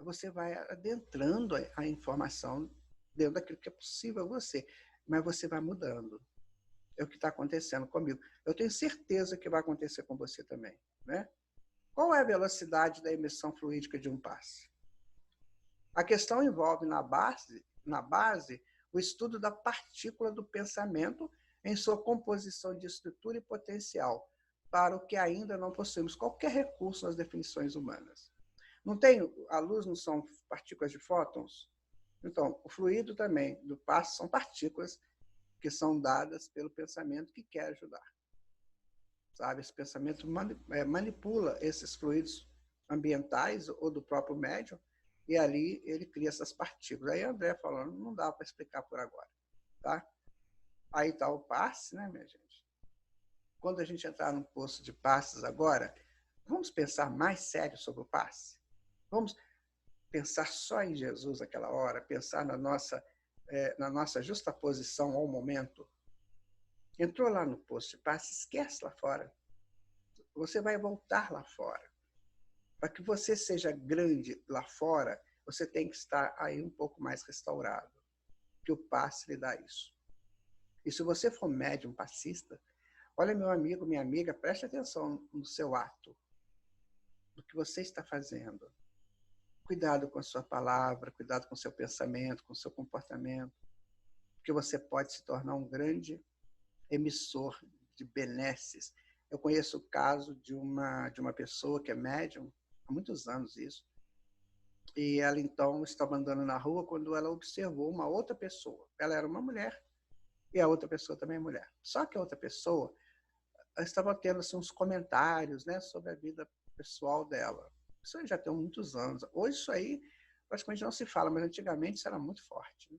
A: você vai adentrando a informação dentro daquilo que é possível a você, mas você vai mudando. É o que está acontecendo comigo. Eu tenho certeza que vai acontecer com você também. Né? Qual é a velocidade da emissão fluídica de um passe? A questão envolve, na base, o estudo da partícula do pensamento em sua composição de estrutura e potencial, para o que ainda não possuímos qualquer recurso nas definições humanas. A luz não são partículas de fótons? Então, o fluido também do passe são partículas que são dadas pelo pensamento que quer ajudar. Sabe? Esse pensamento manipula esses fluidos ambientais ou do próprio médium, e ali ele cria essas partículas. Aí André falando, não dá para explicar por agora. Tá? Aí está o passe, né, minha gente? Quando a gente entrar num poço de passes agora, vamos pensar mais sério sobre o passe? Vamos pensar só em Jesus naquela hora, pensar na nossa justa posição ao momento. Entrou lá no poço de passe, esquece lá fora. Você vai voltar lá fora. Para que você seja grande lá fora, você tem que estar aí um pouco mais restaurado. Que o passe lhe dá isso. E se você for médium passista, olha, meu amigo, minha amiga, preste atenção no seu ato, no que você está fazendo. Cuidado com a sua palavra, cuidado com o seu pensamento, com o seu comportamento, porque você pode se tornar um grande emissor de benesses. Eu conheço o caso de uma pessoa que é médium, há muitos anos isso, E ela, então, estava andando na rua quando ela observou uma outra pessoa. Ela era uma mulher e a outra pessoa também é mulher. Só que a outra pessoa estava tendo assim, uns comentários, né, sobre a vida pessoal dela. Isso aí já tem muitos anos. Hoje isso aí praticamente não se fala, mas antigamente isso era muito forte. Né?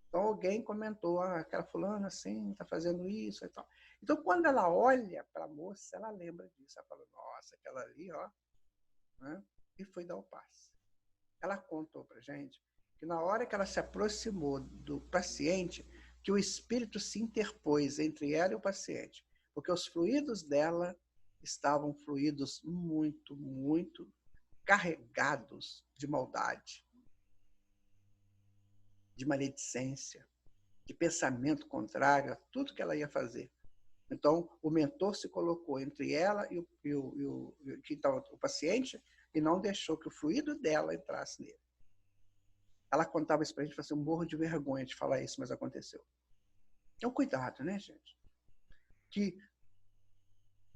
A: Então alguém comentou, aquela fulana assim, está fazendo isso e tal. Então quando ela olha para a moça, ela lembra disso. Ela fala, nossa, aquela ali, ó. Né? E foi dar o passe. Ela contou para gente que na hora que ela se aproximou do paciente, que o espírito se interpôs entre ela e o paciente, porque os fluidos dela estavam fluidos muito, muito carregados de maldade, de maledicência, de pensamento contrário a tudo que ela ia fazer. Então, o mentor se colocou entre ela e o paciente e não deixou que o fluido dela entrasse nele. Ela contava isso para a gente, assim, um morro de vergonha de falar isso, mas aconteceu. Então, cuidado, né, gente? Que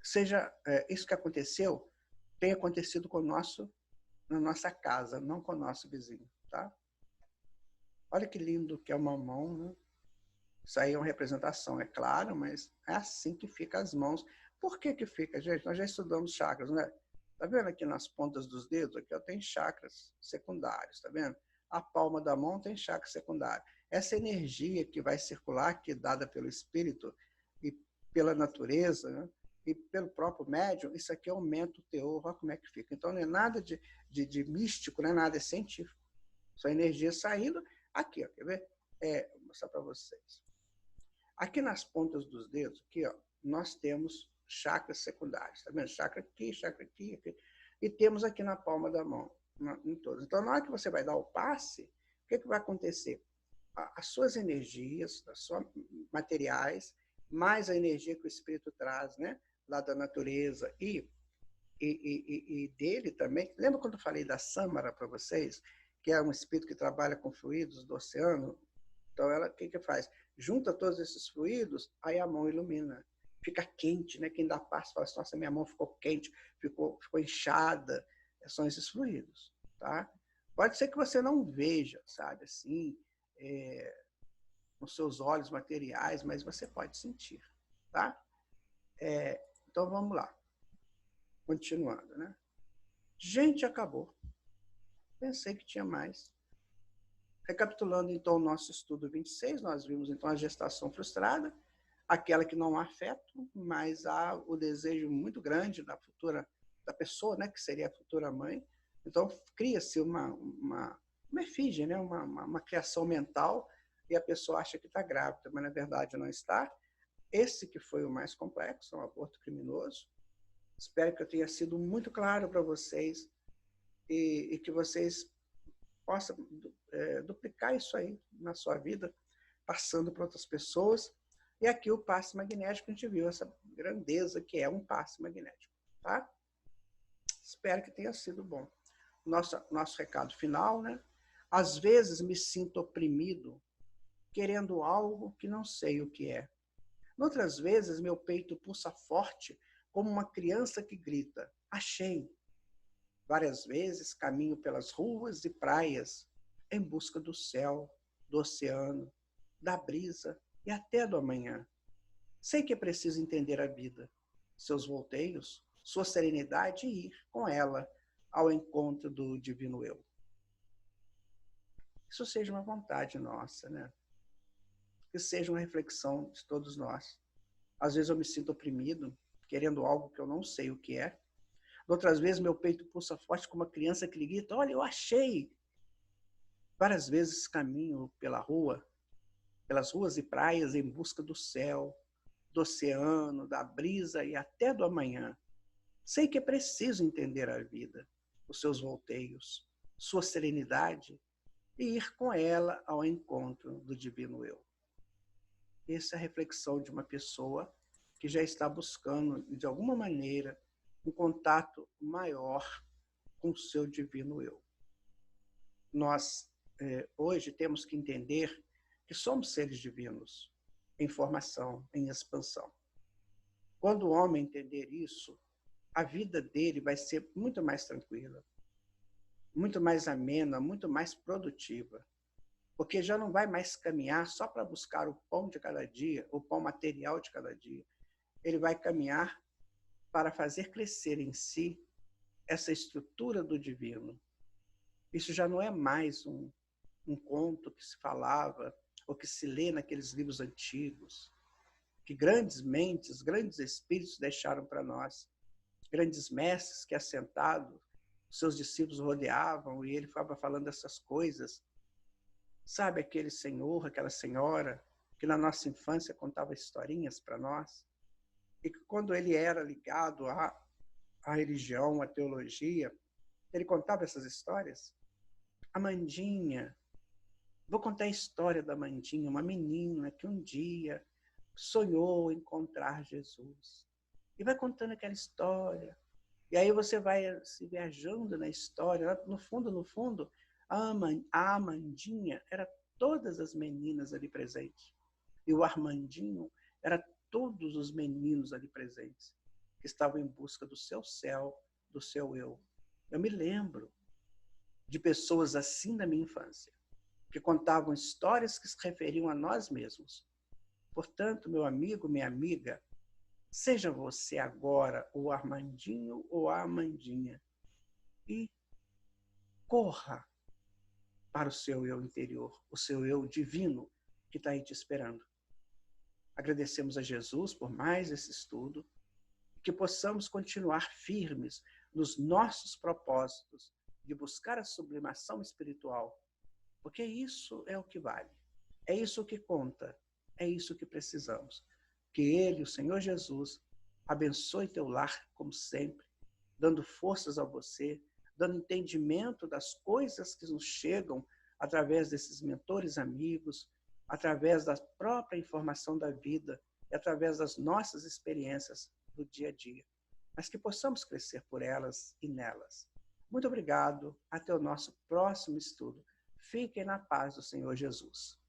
A: seja isso que aconteceu, tenha acontecido na nossa casa, não com o nosso vizinho, tá? Olha que lindo que é uma mão, né? Isso aí é uma representação, é claro, mas é assim que fica as mãos. Por que que fica, gente? Nós já estudamos chakras, né? Tá vendo aqui nas pontas dos dedos? Aqui ó, tem chakras secundários, tá vendo? A palma da mão tem chakra secundário. Essa energia que vai circular, que é dada pelo espírito e pela natureza, né? E pelo próprio médium, isso aqui aumenta o teor, olha como é que fica. Então não é nada de místico, não é nada, é científico. Só energia saindo. Aqui, ó, quer ver? Vou mostrar para vocês. Aqui nas pontas dos dedos, aqui, ó, nós temos chakras secundários, tá vendo? Chakra aqui, aqui. E temos aqui na palma da mão, em todos. Então, na hora que você vai dar o passe, o que vai acontecer? As suas energias, as suas materiais, mais a energia que o espírito traz, né? Lá da natureza e dele também. Lembra quando eu falei da Samara para vocês? Que é um espírito que trabalha com fluidos do oceano? Então, ela o que faz? Junta todos esses fluidos, aí a mão ilumina. Fica quente, né? Quem dá passo fala assim, nossa, minha mão ficou quente, ficou inchada. São esses fluidos, tá? Pode ser que você não veja, sabe, assim, com seus olhos materiais, mas você pode sentir, tá? Então, vamos lá. Continuando, né? Gente, acabou. Pensei que tinha mais. Recapitulando, então, o nosso estudo 26, nós vimos, então, a gestação frustrada, aquela que não há afeto, mas há o desejo muito grande da pessoa, né, que seria a futura mãe. Então, cria-se uma efígie, né, uma criação mental, e a pessoa acha que está grávida, mas, na verdade, não está. Esse que foi o mais complexo, é um aborto criminoso. Espero que eu tenha sido muito claro para vocês e que vocês possam duplicar isso aí na sua vida, passando para outras pessoas. E aqui o passe magnético, a gente viu essa grandeza que é um passe magnético. Tá? Espero que tenha sido bom. Nosso recado final, né? Às vezes me sinto oprimido, querendo algo que não sei o que é. Outras vezes meu peito pulsa forte, como uma criança que grita, achei. Várias vezes caminho pelas ruas e praias em busca do céu, do oceano, da brisa e até do amanhã. Sei que é preciso entender a vida, seus volteios, sua serenidade e ir com ela ao encontro do divino eu. Isso seja uma vontade nossa, né? Que seja uma reflexão de todos nós. Às vezes eu me sinto oprimido, querendo algo que eu não sei o que é. Outras vezes meu peito pulsa forte como uma criança que grita, olha, eu achei. Várias vezes caminho pelas ruas e praias em busca do céu, do oceano, da brisa e até do amanhã. Sei que é preciso entender a vida, os seus volteios, sua serenidade e ir com ela ao encontro do divino eu. Essa é a reflexão de uma pessoa que já está buscando, de alguma maneira, um contato maior com o seu divino eu. Nós, hoje, temos que entender que somos seres divinos, em formação, em expansão. Quando o homem entender isso, a vida dele vai ser muito mais tranquila. muito mais amena, muito mais produtiva, porque já não vai mais caminhar só para buscar o pão de cada dia, o pão material de cada dia. Ele vai caminhar para fazer crescer em si essa estrutura do divino. Isso já não é mais um conto que se falava ou que se lê naqueles livros antigos, que grandes mentes, grandes espíritos deixaram para nós, grandes mestres que assentados, seus discípulos rodeavam e ele estava falando essas coisas. Sabe aquele senhor, aquela senhora que na nossa infância contava historinhas para nós? E que quando ele era ligado à religião, à teologia, ele contava essas histórias? A Mandinha, vou contar a história da Mandinha, uma menina que um dia sonhou encontrar Jesus. E vai contando aquela história. E aí você vai se viajando na história. No fundo, a Amandinha era todas as meninas ali presentes. E o Armandinho era todos os meninos ali presentes, que estavam em busca do seu céu, do seu eu. Eu me lembro de pessoas assim na minha infância, que contavam histórias que se referiam a nós mesmos. Portanto, meu amigo, minha amiga, seja você agora o Armandinho ou a Amandinha e corra para o seu eu interior, o seu eu divino que está aí te esperando. Agradecemos a Jesus por mais esse estudo, que possamos continuar firmes nos nossos propósitos de buscar a sublimação espiritual, porque isso é o que vale, é isso que conta, é isso que precisamos. Que Ele, o Senhor Jesus, abençoe teu lar, como sempre, dando forças a você, dando entendimento das coisas que nos chegam através desses mentores amigos, através da própria informação da vida e através das nossas experiências do dia a dia, mas que possamos crescer por elas e nelas. Muito obrigado, até o nosso próximo estudo. Fiquem na paz do Senhor Jesus.